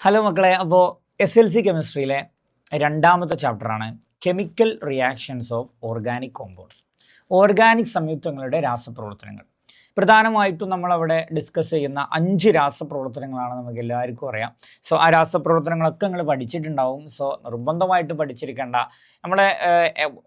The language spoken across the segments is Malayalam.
ഹലോ മക്കളെ, അപ്പോൾ SLC കെമിസ്ട്രിയിലെ രണ്ടാമത്തെ ചാപ്റ്ററാണ് chemical reactions of organic compounds. Organic സംയുക്തങ്ങളുടെ രാസപ്രവർത്തനങ്ങൾ. പ്രധാനമായിട്ടും നമ്മളവിടെ ഡിസ്കസ് ചെയ്യുന്ന 5 രാസപ്രവർത്തനങ്ങളാണ് നമുക്ക് എല്ലാവർക്കും അറിയാം. സോ ആ രാസപ്രവർത്തനങ്ങളൊക്കെ നിങ്ങൾ പഠിച്ചിട്ടുണ്ടാവും. സോ നിർബന്ധമായിട്ട് പഠിച്ചിരിക്കേണ്ട നമ്മളെ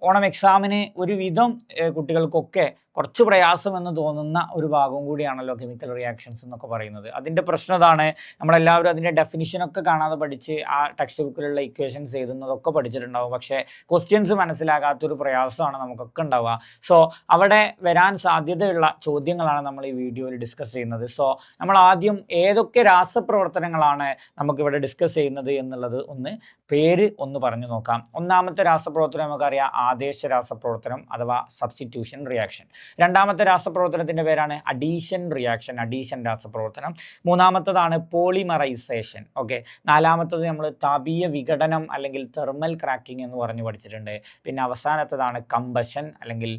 ഓണം എക്സാമിന് ഒരുവിധം കുട്ടികൾക്കൊക്കെ കുറച്ച് പ്രയാസമെന്ന് തോന്നുന്ന ഒരു ഭാഗം കൂടിയാണല്ലോ കെമിക്കൽ റിയാക്ഷൻസ് എന്നൊക്കെ പറയുന്നത്. അതിൻ്റെ പ്രശ്നം ഇതാണ്, നമ്മളെല്ലാവരും അതിൻ്റെ ഡെഫിനിഷനൊക്കെ കാണാതെ പഠിച്ച് ആ ടെക്സ്റ്റ് ബുക്കിലുള്ള ഇക്വേഷൻസ് എഴുതുന്നതൊക്കെ പഠിച്ചിട്ടുണ്ടാവും. പക്ഷേ ക്വസ്റ്റ്യൻസ് മനസ്സിലാകാത്തൊരു പ്രയാസമാണ് നമുക്കൊക്കെ ഉണ്ടാവുക. സോ അവിടെ വരാൻ സാധ്യതയുള്ള ചോദ്യങ്ങളാണ് നമ്മൾ ഈ വീഡിയോയിൽ ഡിസ്കസ് ചെയ്യുന്നത്. സോ നമ്മൾ ആദ്യം ഏതൊക്കെ രാസപ്രവർത്തനങ്ങളാണ് നമുക്കിവിടെ ഡിസ്കസ് ചെയ്യുന്നത് എന്നുള്ളത് പേര് പറഞ്ഞു നോക്കാം. ഒന്നാമത്തെ രാസപ്രവർത്തനം നമുക്കറിയാം, ആദേശ രാസപ്രവർത്തനം അഥവാ സബ്സ്റ്റിറ്റ്യൂഷൻ റിയാക്ഷൻ. രണ്ടാമത്തെ രാസപ്രവർത്തനത്തിൻ്റെ പേരാണ് അഡീഷൻ റിയാക്ഷൻ, അഡീഷൻ രാസപ്രവർത്തനം. മൂന്നാമത്തതാണ് പോളിമറൈസേഷൻ. ഓക്കെ, നാലാമത്തത് നമ്മൾ താപീയ വിഘടനം അല്ലെങ്കിൽ തെർമൽ ക്രാക്കിംഗ് എന്ന് പറഞ്ഞു പഠിച്ചിട്ടുണ്ട്. പിന്നെ അവസാനത്തതാണ് കമ്പഷൻ അല്ലെങ്കിൽ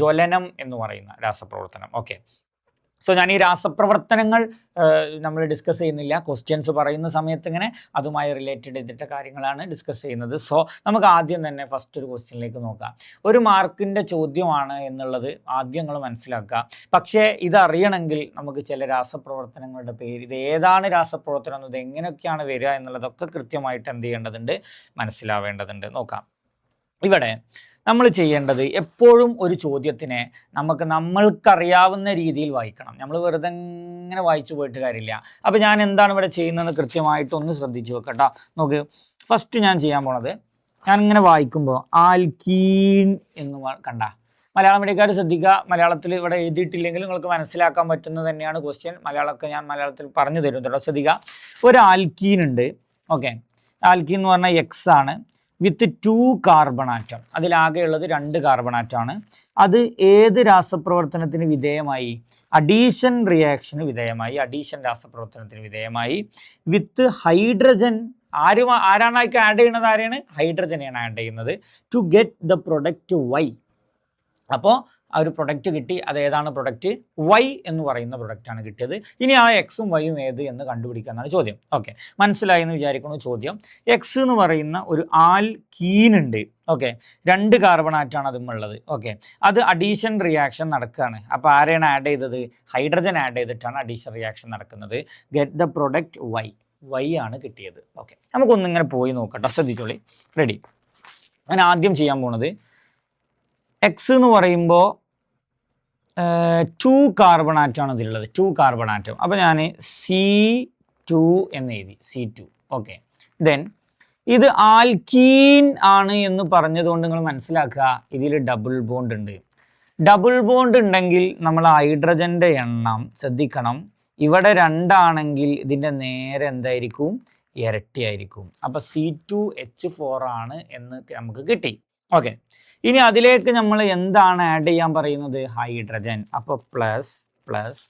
ജ്വലനം എന്ന് പറയുന്ന രാസപ്രവർത്തനം. ഓക്കെ, സോ ഞാൻ ഈ രാസപ്രവർത്തനങ്ങൾ നമ്മൾ ഡിസ്കസ് ചെയ്യുന്നില്ല, ക്വസ്റ്റ്യൻസ് പറയുന്ന സമയത്ത് ഇങ്ങനെ അതുമായി റിലേറ്റഡ് ചെയ്തിട്ട കാര്യങ്ങളാണ് ഡിസ്കസ് ചെയ്യുന്നത്. സോ നമുക്ക് ആദ്യം തന്നെ ഫസ്റ്റ് ഒരു ക്വസ്റ്റ്യനിലേക്ക് നോക്കാം. ഒരു മാർക്കിൻ്റെ ചോദ്യമാണ് എന്നുള്ളത് ആദ്യം നിങ്ങൾ മനസ്സിലാക്കുക. പക്ഷേ ഇതറിയണമെങ്കിൽ നമുക്ക് ചില രാസപ്രവർത്തനങ്ങളുടെ പേര്, ഇത് ഏതാണ് രാസപ്രവർത്തനം എന്നത് എങ്ങനെയൊക്കെയാണ് വരിക എന്നുള്ളതൊക്കെ കൃത്യമായിട്ട് എന്ത് ചെയ്യേണ്ടതുണ്ട്, മനസ്സിലാവേണ്ടതുണ്ട്. നോക്കാം. ഇവിടെ നമ്മൾ ചെയ്യേണ്ടത് എപ്പോഴും ഒരു ചോദ്യത്തിനെ നമ്മൾക്കറിയാവുന്ന രീതിയിൽ വായിക്കണം. നമ്മൾ വെറുതെ ഇങ്ങനെ വായിച്ചു പോയിട്ട് കാര്യമില്ല. അപ്പോൾ ഞാൻ എന്താണ് ഇവിടെ ചെയ്യുന്നതെന്ന് കൃത്യമായിട്ടൊന്ന് ശ്രദ്ധിച്ചു വെക്കട്ടോ. നോക്ക്, ഫസ്റ്റ് ഞാൻ ചെയ്യാൻ പോണത്, ഞാൻ ഇങ്ങനെ വായിക്കുമ്പോൾ ആൽക്കീൻ എന്ന് കണ്ട മലയാളം മീഡിയക്കാർ ശ്രദ്ധിക്കുക. മലയാളത്തിൽ ഇവിടെ എഴുതിയിട്ടില്ലെങ്കിലും നിങ്ങൾക്ക് മനസ്സിലാക്കാൻ പറ്റുന്നത് തന്നെയാണ് ക്വസ്റ്റ്യൻ. മലയാളമൊക്കെ ഞാൻ മലയാളത്തിൽ പറഞ്ഞു തരും കേട്ടോ, ശ്രദ്ധിക്കുക. ഒരു ആൽക്കീൻ ഉണ്ട്. ഓക്കെ, ആൽക്കീൻ എന്ന് പറഞ്ഞാൽ എക്സ് ആണ്, വിത്ത് 2 കാർബൺ ആറ്റം. അതിലാകെയുള്ളത് 2 കാർബൺ ആറ്റമാണ്. അത് ഏത് രാസപ്രവർത്തനത്തിന് വിധേയമായി? അഡീഷൻ റിയാക്ഷന് വിധേയമായി, അഡീഷൻ രാസപ്രവർത്തനത്തിന് വിധേയമായി. വിത്ത് ഹൈഡ്രജൻ, ആരാണ് അതിലേക്ക് ആഡ് ചെയ്യുന്നത്? ആരെയാണ്? ഹൈഡ്രജനെയാണ് ആഡ് ചെയ്യുന്നത്. To get the product Y. അപ്പോൾ ആ ഒരു പ്രൊഡക്റ്റ് കിട്ടി. അത് ഏതാണ് പ്രൊഡക്റ്റ്? വൈ എന്ന് പറയുന്ന പ്രൊഡക്റ്റാണ് കിട്ടിയത്. ഇനി ആ എക്സും വൈയും ഏത് എന്ന് കണ്ടുപിടിക്കാനാണ് ചോദ്യം. ഓക്കെ, മനസ്സിലായി എന്ന് വിചാരിക്കുന്നു. ചോദ്യം, എക്സ് എന്ന് പറയുന്ന ഒരു ആൽക്കീൻ ഉണ്ട്. ഓക്കെ, 2 കാർബൺ ആറ്റാണ് അതും ഉള്ളത്. ഓക്കെ, അത് അഡീഷൻ റിയാക്ഷൻ നടക്കുകയാണ്. അപ്പോൾ ആരെയാണ് ആഡ് ചെയ്തത്? ഹൈഡ്രജൻ ആഡ് ചെയ്തിട്ടാണ് അഡീഷൻ റിയാക്ഷൻ നടക്കുന്നത്. Get the product Y, Y ആണ് കിട്ടിയത്. ഓക്കെ, നമുക്കൊന്നിങ്ങനെ പോയി നോക്കട്ടെ, ശ്രദ്ധിച്ചോളി. റെഡി? ഞാൻ ആദ്യം ചെയ്യാൻ പോണത്, എക്സ് എന്ന് പറയുമ്പോൾ 2 കാർബൺ ആറ്റമാണ് ഇതിലുള്ളത്, 2 കാർബൺ ആറ്റം. അപ്പോൾ ഞാൻ C2 എന്ന് എഴുതി, C2. ഓക്കെ, ദെൻ ഇത് ആൽക്കീൻ ആണ് എന്ന് പറഞ്ഞതുകൊണ്ട് നിങ്ങൾ മനസ്സിലാക്കുക, ഇതിൽ ഡബിൾ ബോണ്ട് ഉണ്ട്. ഡബിൾ ബോണ്ട് ഉണ്ടെങ്കിൽ നമ്മൾ ഹൈഡ്രജൻ്റെ എണ്ണം ശ്രദ്ധിക്കണം. ഇവിടെ 2 ആണെങ്കിൽ ഇതിൻ്റെ നേരെ എന്തായിരിക്കും? ഇരട്ടിയായിരിക്കും. അപ്പോൾ C2H4 ആണ് എന്ന് നമുക്ക് കിട്ടി. ഓക്കെ, ഇനി അതിലേക്ക് നമ്മൾ എന്താണ് ആഡ് ചെയ്യാൻ പറയുന്നത്? ഹൈഡ്രജൻ. അപ്പോൾ പ്ലസ്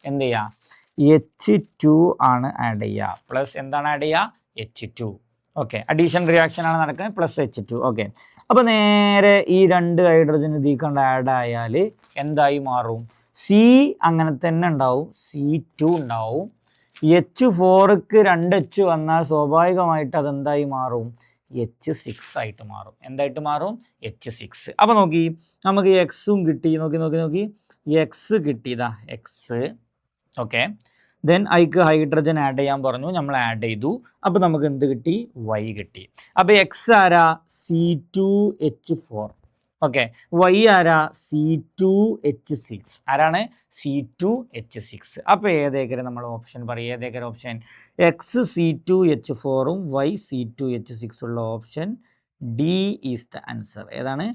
എന്ത് ചെയ്യുക? H2 ആണ് ആഡ് ചെയ്യുക. പ്ലസ് എന്താണ് ആഡ് ചെയ്യുക? H2. ഓക്കെ, അഡീഷൻ റിയാക്ഷൻ ആണ് നടക്കുന്നത്, പ്ലസ് H2. ഓക്കെ, അപ്പോൾ നേരെ ഈ 2 ഹൈഡ്രജൻ ഇതിൽ കണ്ട് ആഡ് ആയാൽ എന്തായി മാറും? C അങ്ങനെ തന്നെ ഉണ്ടാവും, C2 ഉണ്ടാവും. H4ക്ക് 2H വന്നാൽ സ്വാഭാവികമായിട്ട് അതെന്തായി മാറും? H6 ആയിട്ട് മാറും. എന്തായിട്ട് മാറും? H6. അപ്പോൾ നോക്കി, നമുക്ക് എക്സും കിട്ടി. നോക്കി എക്സ് കിട്ടിയതാ, എക്സ്. ഓക്കെ, ദെൻ അതിക്ക് ഹൈഡ്രജൻ ആഡ് ചെയ്യാൻ പറഞ്ഞു, നമ്മൾ ആഡ് ചെയ്തു. അപ്പോൾ നമുക്ക് എന്ത് കിട്ടി? വൈ കിട്ടി. അപ്പോൾ എക്സ് ആരാ? C2H4. ഓക്കെ, വൈ ആരാ? C2H6. ആരാണ്? C2H6. അപ്പോൾ ഏതേക്കരം നമ്മൾ ഓപ്ഷൻ പറയും? ഏതേക്കരം ഓപ്ഷൻ? എക്സ് C2H4ഉം വൈ C2H6 ഉള്ള option D is the answer. ഏതാണ്?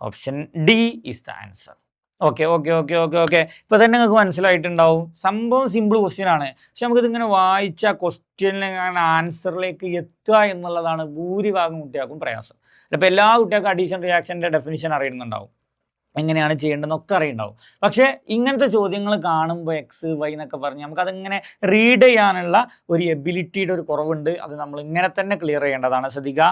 Option D is the answer. Okay, ഇപ്പോൾ തന്നെ നിങ്ങൾക്ക് മനസ്സിലായിട്ടുണ്ടാവും. സംഭവം സിമ്പിൾ ക്വസ്റ്റ്യൻ ആണ്, പക്ഷെ നമുക്കിതിങ്ങനെ വായിച്ച ക്വസ്റ്റ്യനിൽ ആൻസറിലേക്ക് എത്തുക എന്നുള്ളതാണ് ഭൂരിഭാഗം കുട്ടികൾക്കും പ്രയാസം. അപ്പോൾ എല്ലാ കുട്ടികൾക്കും അഡീഷൻ റിയാക്ഷൻ്റെ ഡെഫിനിഷൻ അറിയുന്നുണ്ടാവും. എങ്ങനെയാണ് ചെയ്യേണ്ടതെന്നൊക്കെ അറിയുണ്ടാവും. പക്ഷേ ഇങ്ങനത്തെ ചോദ്യങ്ങൾ കാണുമ്പോൾ എക്സ് വൈ എന്നൊക്കെ പറഞ്ഞ് നമുക്കതിങ്ങനെ റീഡ് ചെയ്യാനുള്ള ഒരു എബിലിറ്റിയുടെ ഒരു കുറവുണ്ട്. അത് നമ്മൾ ഇങ്ങനെ തന്നെ ക്ലിയർ ചെയ്യേണ്ടതാണ്. ശ്രദ്ധിക്കുക,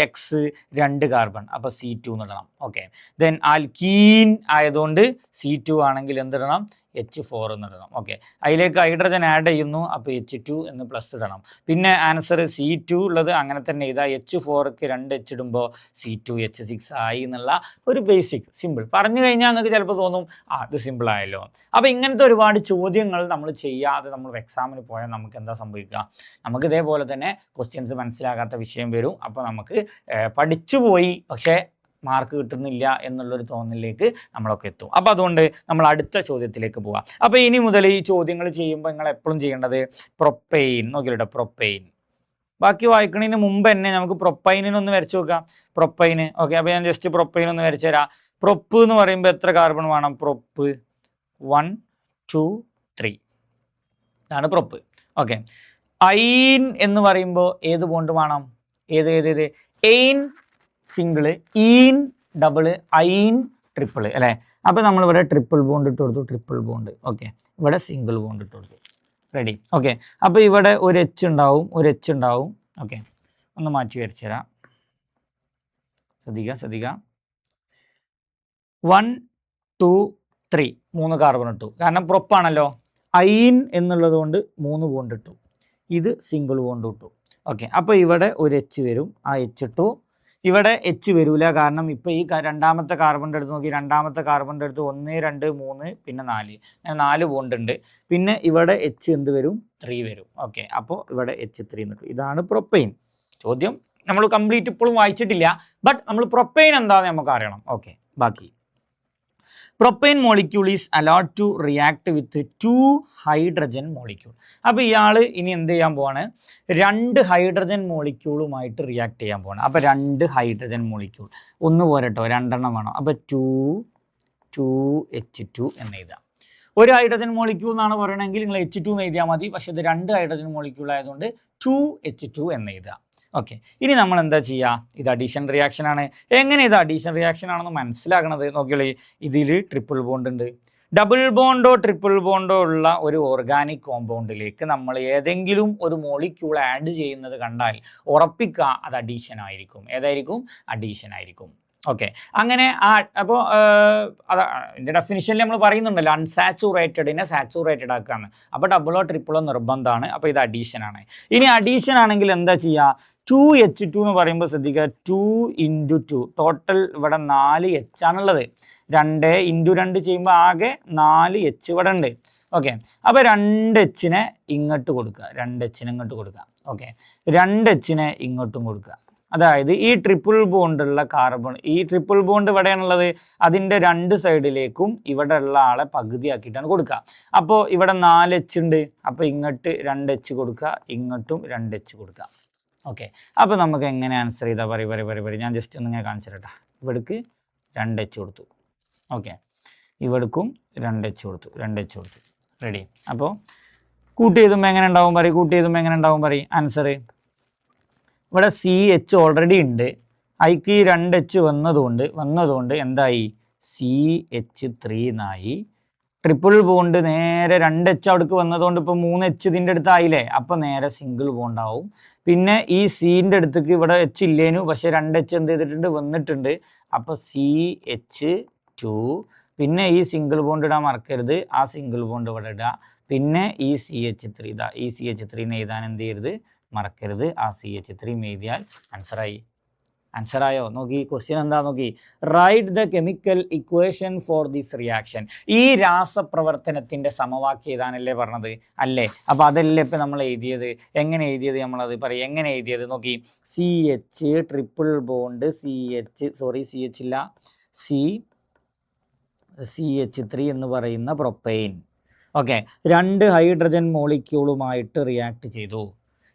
എക്സ് 2 കാർബൺ, അപ്പോൾ C2 എന്നിടണം. ഓക്കെ, ദെൻ ആൽക്കീൻ ആയതുകൊണ്ട് C2 ആണെങ്കിൽ എന്തിടണം? H4 എന്നിടണം. ഓക്കെ, അതിലേക്ക് ഹൈഡ്രജൻ ആഡ് ചെയ്യുന്നു, അപ്പോൾ H2 എന്ന് പ്ലസ് ഇടണം. പിന്നെ ആൻസർ C2 ഉള്ളത് അങ്ങനെ തന്നെ ഇതാ, H4ക്ക് 2 H ഇടുമ്പോൾ C2H6 ആയി എന്നുള്ള ഒരു ബേസിക് സിമ്പിൾ പറഞ്ഞു കഴിഞ്ഞാൽ നിങ്ങൾക്ക് ചിലപ്പോൾ തോന്നും ഇത് സിമ്പിൾ ആയല്ലോ. അപ്പോൾ ഇങ്ങനത്തെ ഒരുപാട് ചോദ്യങ്ങൾ നമ്മൾ ചെയ്യാതെ നമ്മൾ എക്സാമിന് പോയാൽ നമുക്ക് എന്താ സംഭവിക്കുക? നമുക്ക് ഇതേപോലെ തന്നെ ക്വസ്റ്റ്യൻസ് മനസ്സിലാകാത്ത വിഷയം വരും. അപ്പോൾ നമുക്ക് പഠിച്ചു പോയി പക്ഷേ മാർക്ക് കിട്ടുന്നില്ല എന്നുള്ളൊരു തോന്നലിലേക്ക് നമ്മളൊക്കെ എത്തും. അപ്പോൾ അതുകൊണ്ട് നമ്മൾ അടുത്ത ചോദ്യത്തിലേക്ക് പോവാം. അപ്പോൾ ഇനി മുതൽ ഈ ചോദ്യങ്ങൾ ചെയ്യുമ്പോൾ നിങ്ങൾ എപ്പോഴും ചെയ്യേണ്ടത് പ്രൊപ്പെയിൻ നോക്കിയിട്ടോ, പ്രൊപ്പെയിൻ. ബാക്കി വായിക്കുന്നതിന് മുമ്പ് തന്നെ നമുക്ക് പ്രൊപ്പൈനിനൊന്ന് വരച്ച് നോക്കാം. പ്രൊപ്പൈന്. ഓക്കെ, അപ്പോൾ ഞാൻ ജസ്റ്റ് പ്രൊപ്പൈൻ ഒന്ന് വരച്ചു തരാം. പ്രൊപ്പ് എന്ന് പറയുമ്പോൾ എത്ര കാർബൺ വേണം? പ്രൊപ്പ് 1 2 3 ഇതാണ് പ്രൊപ്പ്. ഓക്കെ, ഐൻ എന്ന് പറയുമ്പോൾ ഏത് ബോണ്ട് വേണം? ഏത് എയിൻ സിംഗിള്, ഈൻ ഡബിള്, ഐൻ ട്രിപ്പിള് അല്ലേ? അപ്പോൾ നമ്മളിവിടെ ട്രിപ്പിൾ ബോണ്ട് ഇട്ട് കൊടുത്തു, ട്രിപ്പിൾ ബോണ്ട്. ഓക്കെ, ഇവിടെ സിംഗിൾ ബോണ്ട് ഇട്ട് കൊടുത്തു. റെഡി. ഓക്കെ, അപ്പോൾ ഇവിടെ ഒരു H ഉണ്ടാവും, ഒരു H ഉണ്ടാവും. ഓക്കെ, ഒന്ന് മാറ്റി വരച്ചു തരാം. ശ്രദ്ധിക്കുക. 1 2 3 3 കാർബൺ ഇട്ടു, കാരണം പ്രൊപ്പാണല്ലോ. ഐൻ എന്നുള്ളത് കൊണ്ട് 3 ബോണ്ട് ഇട്ടു, ഇത് സിംഗിൾ ബോണ്ട് ഇട്ടു. ഓക്കെ, അപ്പോൾ ഇവിടെ ഒരു H വരും, ആ H ഇട്ടു. ഇവിടെ H വരില്ല, കാരണം ഇപ്പോൾ ഈ രണ്ടാമത്തെ കാർബണിൻ്റെ അടുത്ത് നോക്കി, രണ്ടാമത്തെ കാർബണിൻ്റെ അടുത്ത് 1 2 3 പിന്നെ 4, അങ്ങനെ 4 ബോണ്ട് ഉണ്ട്. പിന്നെ ഇവിടെ H എന്ത് വരും? 3 വരും. ഓക്കെ, അപ്പോൾ ഇവിടെ H3 നിൽക്കും. ഇതാണ് പ്രൊപ്പൈൻ. ചോദ്യം നമ്മൾ കംപ്ലീറ്റ് ഇപ്പോഴും വായിച്ചിട്ടില്ല, ബട്ട് നമ്മൾ പ്രൊപ്പൈൻ എന്താണെന്ന് നമുക്ക് അറിയണം. ഓക്കെ, ബാക്കി propene molecule is allowed to react with 2 hydrogen molecule. അപ്പോൾ ഇയാൾ ഇനി എന്ത് ചെയ്യാൻ പോവാണ്? 2 ഹൈഡ്രജൻ മോളിക്യൂളുമായിട്ട് റിയാക്ട് ചെയ്യാൻ പോവാണ്. അപ്പോൾ 2 ഹൈഡ്രജൻ മോളിക്യൂൾ ഒന്ന് പോരട്ടോ, 2 എണ്ണം വേണം. അപ്പോൾ 2H2 എന്ന് എഴുതാം. ഒരു ഹൈഡ്രജൻ മോളിക്യൂൾ എന്നാണ് പറയണമെങ്കിൽ നിങ്ങൾ H2 എന്ന് എഴുതിയാൽ മതി. പക്ഷേ ഇത് 2 ഹൈഡ്രജൻ മോളിക്യൂൾ ആയതുകൊണ്ട് 2H2 എന്ന് എഴുതാം. ഓക്കെ, ഇനി നമ്മൾ എന്താ ചെയ്യുക? ഇത് അഡീഷൻ റിയാക്ഷൻ ആണ്. എങ്ങനെ ഇത് അഡീഷൻ റിയാക്ഷൻ ആണെന്ന് മനസ്സിലാക്കണത് നോക്കിയോളി. ഇതിൽ ട്രിപ്പിൾ ബോണ്ട് ഉണ്ട്. ഡബിൾ ബോണ്ടോ ട്രിപ്പിൾ ബോണ്ടോ ഉള്ള ഒരു ഓർഗാനിക് കോമ്പൗണ്ടിലേക്ക് നമ്മൾ ഏതെങ്കിലും ഒരു മോളിക്യൂൾ ആഡ് ചെയ്യുന്നത് കണ്ടാൽ ഉറപ്പിക്കുക അത് അഡീഷൻ ആയിരിക്കും. ഏതായിരിക്കും? അഡീഷൻ ആയിരിക്കും. ഓക്കെ, അങ്ങനെ അപ്പോൾ ഇതിൻ്റെ ഡെഫിനിഷനിൽ നമ്മൾ പറയുന്നുണ്ടല്ലോ, അൺസാച്ചുറേറ്റഡിനെ സാച്ചുറേറ്റഡ് ആക്കുകയാണ്. അപ്പോൾ ഡബിളോ ട്രിപ്പിളോ നിർബന്ധമാണ്. അപ്പോൾ ഇത് അഡീഷൻ ആണ്. ഇനി അഡീഷൻ ആണെങ്കിൽ എന്താ ചെയ്യുക? 2H2 എന്ന് പറയുമ്പോൾ ശ്രദ്ധിക്കുക, 2 × 2 ടോട്ടൽ ഇവിടെ 4H ആണുള്ളത്. 2 × 2 ചെയ്യുമ്പോൾ ആകെ 4H ഇവിടെ ഉണ്ട്. ഓക്കെ, അപ്പോൾ 2Hനെ ഇങ്ങോട്ട് കൊടുക്കുക, 2Hനെ ഇങ്ങോട്ട് കൊടുക്കുക. ഓക്കെ, 2Hനെ ഇങ്ങോട്ടും കൊടുക്കുക. അതായത് ഈ ട്രിപ്പിൾ ബോണ്ടുള്ള കാർബൺ, ഈ ട്രിപ്പിൾ ബോണ്ട് ഇവിടെയാണുള്ളത്, അതിൻ്റെ 2 സൈഡിലേക്കും ഇവിടെ ഉള്ള ആളെ പകുതിയാക്കിയിട്ടാണ് കൊടുക്കുക. അപ്പോൾ ഇവിടെ 4H ഉണ്ട്, അപ്പോൾ ഇങ്ങോട്ട് 2H കൊടുക്കുക, ഇങ്ങോട്ടും 2H കൊടുക്കുക. ഓക്കെ, അപ്പോൾ നമുക്ക് എങ്ങനെ ആൻസർ ചെയ്താൽ പറയും. ഞാൻ ജസ്റ്റ് ഒന്നിങ്ങനെ കാണിച്ചു തരട്ടെ. ഇവിടേക്ക് 2H കൊടുത്തു. ഓക്കെ, ഇവിടേക്കും 2H കൊടുത്തു. റെഡി. അപ്പോൾ കൂട്ടി എഴുതുമ്പോൾ എങ്ങനെ ഉണ്ടാവും പറയും ആൻസർ. ഇവിടെ CH ഓൾറെഡി ഉണ്ട്, അതിക്ക് 2H വന്നതുകൊണ്ട് എന്തായി? CH3 എന്നായി. ട്രിപ്പിൾ ബോണ്ട് നേരെ 2H അവിടേക്ക് വന്നതുകൊണ്ട് ഇപ്പോൾ 3H ഇതിൻ്റെ അടുത്തായില്ലേ, അപ്പോൾ നേരെ സിംഗിൾ ബോണ്ടാവും. പിന്നെ ഈ Cൻ്റെ അടുത്തേക്ക് ഇവിടെ H ഇല്ലേനു, പക്ഷേ 2H എന്ത് ചെയ്തിട്ടുണ്ട്? വന്നിട്ടുണ്ട്. അപ്പോൾ CH2. പിന്നെ ഈ സിംഗിൾ ബോണ്ട് ഇടാൻ മറക്കരുത്, ആ സിംഗിൾ ബോണ്ട് ഇവിടെ ഇടുക. പിന്നെ ഈ CH3 ഇതാ, ഈ CH3നെ എഴുതാൻ എന്ത് ചെയ്യരുത്? മറക്കരുത്. ആ CH3 എഴുതിയാൽ ആൻസറായോ? നോക്കി, ക്വസ്റ്റ്യൻ എന്താ നോക്കി. Write the chemical equation for this reaction. ഈ രാസപ്രവർത്തനത്തിൻ്റെ സമവാക്യം എഴുതാനല്ലേ പറഞ്ഞത്? അല്ലേ? അപ്പോൾ അതല്ലേ ഇപ്പം നമ്മൾ എഴുതിയത്. എങ്ങനെ എഴുതിയത്? നമ്മളത് പറയും. എങ്ങനെ എഴുതിയത് നോക്കി. CH ട്രിപ്പിൾ ബോണ്ട് CH ഇല്ല, CH3 എന്ന് പറയുന്ന പ്രൊപ്പൈൻ. ഓക്കെ, 2 ഹൈഡ്രജൻ മോളിക്യൂളുമായിട്ട് റിയാക്ട് ചെയ്തു.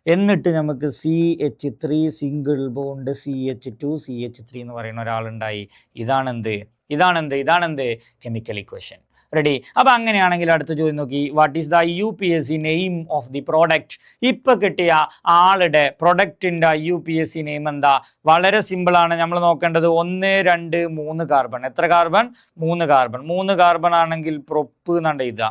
എന്നിട്ട് നമുക്ക് CH3 single bond CH2 CH3 എന്ന് പറയുന്ന ഒരാളുണ്ടായി. ഇതാണെന്ത് കെമിക്കൽ ഇക്വേഷൻ. റെഡി. അപ്പോൾ അങ്ങനെയാണെങ്കിൽ അടുത്ത ചോദ്യം നോക്കി, what is the IUPAC name of the product? ഇപ്പൊ കിട്ടിയ ആളുടെ പ്രൊഡക്റ്റിന്റെ IUPAC നെയിം എന്താ? വളരെ സിമ്പിൾ ആണ്. നമ്മൾ നോക്കേണ്ടത് 1 2 3 കാർബൺ. എത്ര കാർബൺ? 3 കാർബൺ. 3 കാർബൺ ആണെങ്കിൽ പ്രൊപ്പ് എന്നാണ്ട് എഴുതുക.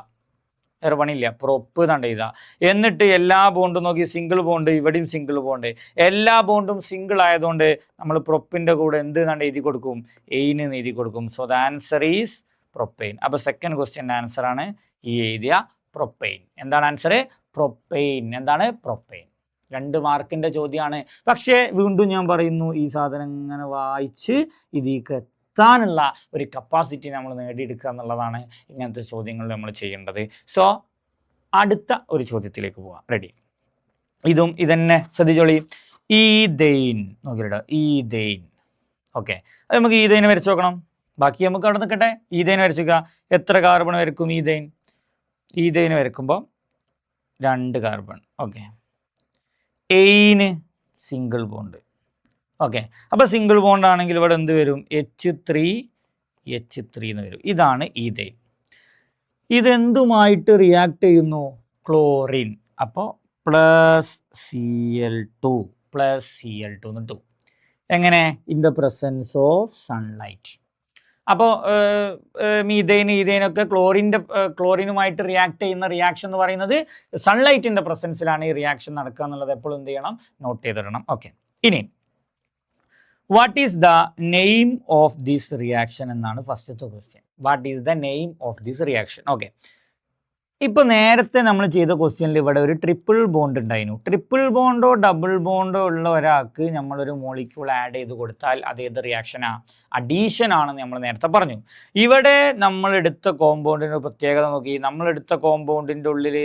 വേറെ പണിയില്ല, പ്രൊപ്പ് എന്നാണ്ട് എഴുതുക. എന്നിട്ട് എല്ലാ ബോണ്ടും നോക്കി, സിംഗിൾ ബോണ്ട്, ഇവിടെയും സിംഗിൾ ബോണ്ട്, എല്ലാ ബോണ്ടും സിംഗിൾ ആയതുകൊണ്ട് നമ്മൾ പ്രൊപ്പിന്റെ കൂടെ എന്ത് എന്നാണ്ട് എഴുതി കൊടുക്കും? എയിന് എഴുതി കൊടുക്കും. So the answer is propane. അപ്പോൾ സെക്കൻഡ് ക്വസ്റ്റ്യൻ്റെ ആൻസർ ആണ് ഈ എഴുതിയ പ്രൊപ്പെയിൻ. എന്താണ് ആൻസർ? പ്രൊപ്പെയിൻ. എന്താണ്? പ്രൊപ്പെയിൻ. 2 മാർക്കിൻ്റെ ചോദ്യമാണ്. പക്ഷേ വീണ്ടും ഞാൻ പറയുന്നു, ഈ സാധനം ഇങ്ങനെ വായിച്ച് ഇതിലേക്ക് എത്താനുള്ള ഒരു കപ്പാസിറ്റി നമ്മൾ നേടിയെടുക്കുക എന്നുള്ളതാണ് ഇങ്ങനത്തെ ചോദ്യങ്ങൾ നമ്മൾ ചെയ്യേണ്ടത്. സോ അടുത്ത ഒരു ചോദ്യത്തിലേക്ക് പോവാം. റെഡി. ഇതന്നെ ശ്രദ്ധിച്ചോളി. ഈഥെയ്ൻ നോക്കിയിട്ടോ, ഈഥെയ്ൻ. ഓക്കെ, അത് നമുക്ക് ഈഥെയ്ൻ വരച്ച് നോക്കണം. ബാക്കി നമുക്ക് അവിടെ നിൽക്കട്ടെ. ഈഥെയ്ൻ വരച്ചുക. എത്ര കാർബൺ വരക്കും ഈഥെയ്ൻ? ഈഥെയ്ൻ വരക്കുമ്പോൾ 2 കാർബൺ. ഓക്കെ, എയിന് സിംഗിൾ ബോണ്ട്. ഓക്കെ, അപ്പോൾ സിംഗിൾ ബോണ്ട് ആണെങ്കിൽ ഇവിടെ എന്ത് വരും? H3 എന്ന് വരും. ഇതാണ് ഈഥെയ്ൻ. ഇതെന്തുമായിട്ട് റിയാക്ട് ചെയ്യുന്നു? ക്ലോറിൻ. അപ്പോൾ +Cl2 എന്ന് കിട്ടും. എങ്ങനെ? In the presence of sunlight. അപ്പോൾ ഈഥെയ്നൊക്കെ ക്ലോറിനുമായിട്ട് റിയാക്ട് ചെയ്യുന്ന റിയാക്ഷൻ എന്ന് പറയുന്നത് സൺലൈറ്റിൻ്റെ പ്രസൻസിലാണ് ഈ റിയാക്ഷൻ നടക്കുക എന്നുള്ളത് എപ്പോഴും എന്ത് ചെയ്യണം? നോട്ട് ചെയ്തിടണം. ഓക്കെ, ഇനി what is the name of this reaction എന്നാണ് ഫസ്റ്റത്തെ question. What is the name of this reaction? Okay, ഇപ്പോൾ നേരത്തെ നമ്മൾ ചെയ്ത ക്വസ്റ്റ്യനിൽ ഇവിടെ ഒരു ട്രിപ്പിൾ ബോണ്ട് ഉണ്ടായിരുന്നു. ട്രിപ്പിൾ ബോണ്ടോ ഡബിൾ ബോണ്ടോ ഉള്ള ഒരാൾക്ക് നമ്മളൊരു മോളിക്യൂൾ ആഡ് ചെയ്ത് കൊടുത്താൽ അത് ഏത് റിയാക്ഷനാണ്? അഡീഷൻ ആണെന്ന് നമ്മൾ നേരത്തെ പറഞ്ഞു. ഇവിടെ നമ്മളെടുത്ത കോമ്പൗണ്ടിൻ്റെ പ്രത്യേകത നോക്കി. നമ്മളെടുത്ത കോമ്പൗണ്ടിൻ്റെ ഉള്ളിൽ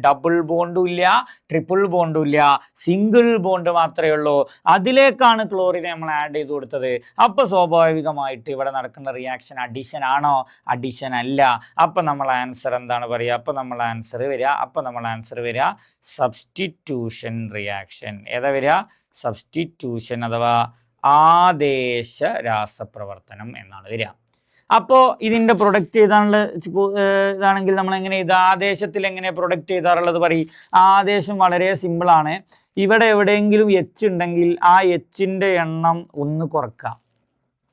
ഡബിൾ ബോണ്ടും ഇല്ല, ട്രിപ്പിൾ ബോണ്ടും ഇല്ല, സിംഗിൾ ബോണ്ട് മാത്രമേ ഉള്ളൂ. അതിലേക്കാണ് ക്ലോറിനെ നമ്മൾ ആഡ് ചെയ്ത് കൊടുത്തത്. അപ്പോൾ സ്വാഭാവികമായിട്ട് ഇവിടെ നടക്കുന്ന റിയാക്ഷൻ അഡീഷൻ ആണോ? അഡീഷൻ അല്ല. അപ്പം നമ്മൾ ആൻസർ എന്താണ് പറയുക? അപ്പോൾ നമ്മൾ ആൻസർ വരിക സബ്സ്റ്റിറ്റ്യൂഷൻ റിയാക്ഷൻ. ഏതാ വരിക? സബ്സ്റ്റിറ്റ്യൂഷൻ അഥവാ ആദേശ രാസപ്രവർത്തനം എന്നാണ് വരിക. അപ്പോൾ ഇതിൻ്റെ പ്രൊഡക്റ്റ് ഇതാണെങ്കിൽ നമ്മൾ എങ്ങനെ ഇത് ആദേശത്തിൽ എങ്ങനെ പ്രൊഡക്റ്റ് ചെയ്താറുള്ളത് പറയും? ആദേശം വളരെ സിമ്പിളാണ്. ഇവിടെ എവിടെയെങ്കിലും എച്ച് ഉണ്ടെങ്കിൽ ആ എച്ചിൻ്റെ എണ്ണം 1 കുറക്കുക.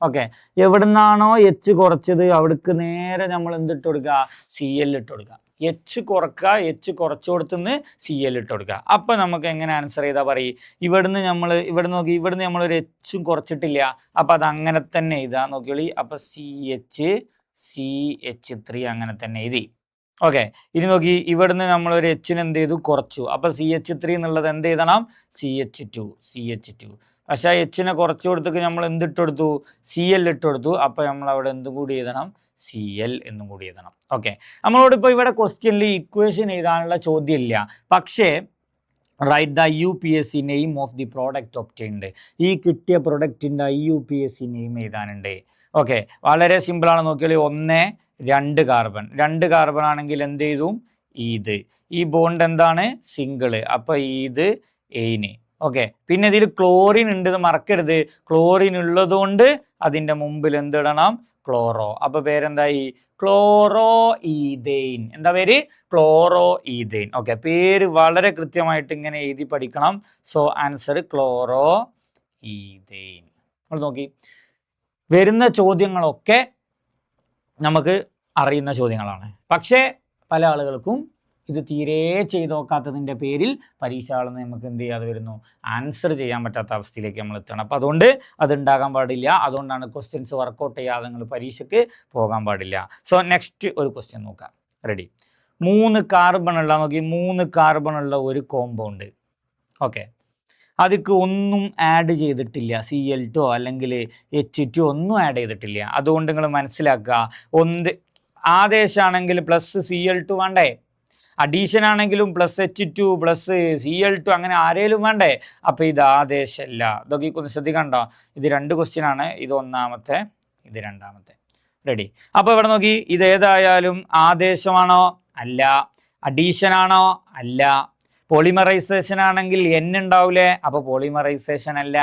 ഓക്കെ, എവിടുന്നാണോ എച്ച് കുറച്ചത് അവിടേക്ക് നേരെ നമ്മൾ എന്തിട്ട് കൊടുക്കുക? Cl ഇട്ട് കൊടുക്കുക. എച്ച് കുറക്കുക, എച്ച് കുറച്ചു കൊടുത്തുനിന്ന് Cl ഇട്ട് കൊടുക്കുക. അപ്പം നമുക്ക് എങ്ങനെ ആൻസർ ചെയ്താൽ പറയും? ഇവിടെ നോക്കി, ഇവിടുന്ന് നമ്മളൊരു എച്ചും കുറച്ചിട്ടില്ല. അപ്പം അത് അങ്ങനെ തന്നെ എഴുതാ നോക്കിയോളി. അപ്പം CH3 അങ്ങനെ തന്നെ എഴുതി. ഓക്കെ, ഇനി നോക്കി, ഇവിടുന്ന് നമ്മളൊരു എച്ചിന് എന്ത് ചെയ്തു? കുറച്ചു. അപ്പം CH3 എന്നുള്ളത് എന്ത് എഴുതണം? CH2. പക്ഷേ ആ എച്ചിനെ കുറച്ച് കൊടുത്തേക്ക് നമ്മൾ എന്തിട്ട് കൊടുത്തു? Cl ഇട്ട് കൊടുത്തു. അപ്പോൾ നമ്മൾ അവിടെ എന്തും കൂടി എഴുതണം? Cl എന്നും കൂടി എഴുതണം. ഓക്കെ, നമ്മളോട് ഇപ്പോൾ ഇവിടെ ക്വസ്റ്റ്യനിൽ ഇക്വേഷൻ എഴുതാനുള്ള ചോദ്യമില്ല. പക്ഷേ write the IUPAC name of the product obtained. ഈ കിട്ടിയ പ്രൊഡക്റ്റിൻ്റെ IUPAC നെയിം എഴുതാനുണ്ട്. ഓക്കെ, വളരെ സിമ്പിളാണ്. നോക്കിയാൽ 1 2 കാർബൺ. 2 കാർബൺ ആണെങ്കിൽ എന്ത് ചെയ്തും? ഇത് ഈ ബോണ്ട് എന്താണ്? സിംഗിള്. അപ്പോൾ ഇത് എയിന്. ഓക്കെ, പിന്നെ ഇതിൽ ക്ലോറിൻ ഉണ്ടെന്ന് മറക്കരുത്. ക്ലോറിൻ ഉള്ളതുകൊണ്ട് അതിൻ്റെ മുമ്പിൽ എന്തിടണം? ക്ലോറോ. അപ്പോൾ പേരെന്തായി? Chloro ethane. എന്താ പേര്? Chloro ethane. ഓക്കെ, പേര് വളരെ കൃത്യമായിട്ട് ഇങ്ങനെ എഴുതി പഠിക്കണം. So answer chloro ethane. നമ്മൾ നോക്കി, വരുന്ന ചോദ്യങ്ങളൊക്കെ നമുക്ക് അറിയുന്ന ചോദ്യങ്ങളാണ്. പക്ഷേ പല ആളുകൾക്കും ഇത് തീരെ ചെയ്ത് നോക്കാത്തതിൻ്റെ പേരിൽ പരീക്ഷ ആളെന്ന് നമുക്ക് എന്ത് ചെയ്യാതെ വരുന്നു? ആൻസർ ചെയ്യാൻ പറ്റാത്ത അവസ്ഥയിലേക്ക് നമ്മൾ എത്തണം. അപ്പോൾ അതുകൊണ്ട് അതുണ്ടാകാൻ പാടില്ല. അതുകൊണ്ടാണ് ക്വസ്റ്റ്യൻസ് വർക്കൗട്ട് ചെയ്യാതെ നിങ്ങൾ പരീക്ഷയ്ക്ക് പോകാൻ പാടില്ല. സോ നെക്സ്റ്റ് ഒരു ക്വസ്റ്റ്യൻ നോക്കാം. റെഡി. 3 കാർബൺ ഉള്ള നോക്കി, 3 കാർബൺ ഉള്ള ഒരു കോമ്പൗണ്ട്. ഓക്കെ, അതിക്ക് ഒന്നും ആഡ് ചെയ്തിട്ടില്ല. Cl2 അല്ലെങ്കിൽ H2 ഒന്നും ആഡ് ചെയ്തിട്ടില്ല. അതുകൊണ്ട് നിങ്ങൾ മനസ്സിലാക്കുക, ആദേശമാണെങ്കിൽ +Cl2 വേണ്ടേ? അഡീഷൻ ആണെങ്കിലും +H2 +Cl2 അങ്ങനെ ആരേലും വേണ്ടേ? അപ്പോൾ ഇത് ആദേശമല്ല. ഇതൊക്കെ ഒന്ന് ശ്രദ്ധിക്കണ്ടോ? ഇത് 2 ക്വസ്റ്റ്യൻ ആണ്. ഇത് ഒന്നാമത്തെ, ഇത് രണ്ടാമത്തെ. റെഡി. അപ്പോൾ ഇവിടെ നോക്കി, ഇത് ഏതായാലും ആദേശമാണോ? അല്ല. അഡീഷൻ ആണോ? അല്ല. പോളിമറൈസേഷൻ ആണെങ്കിൽ N ഉണ്ടാവില്ലേ? അപ്പോൾ പോളിമറൈസേഷൻ അല്ല.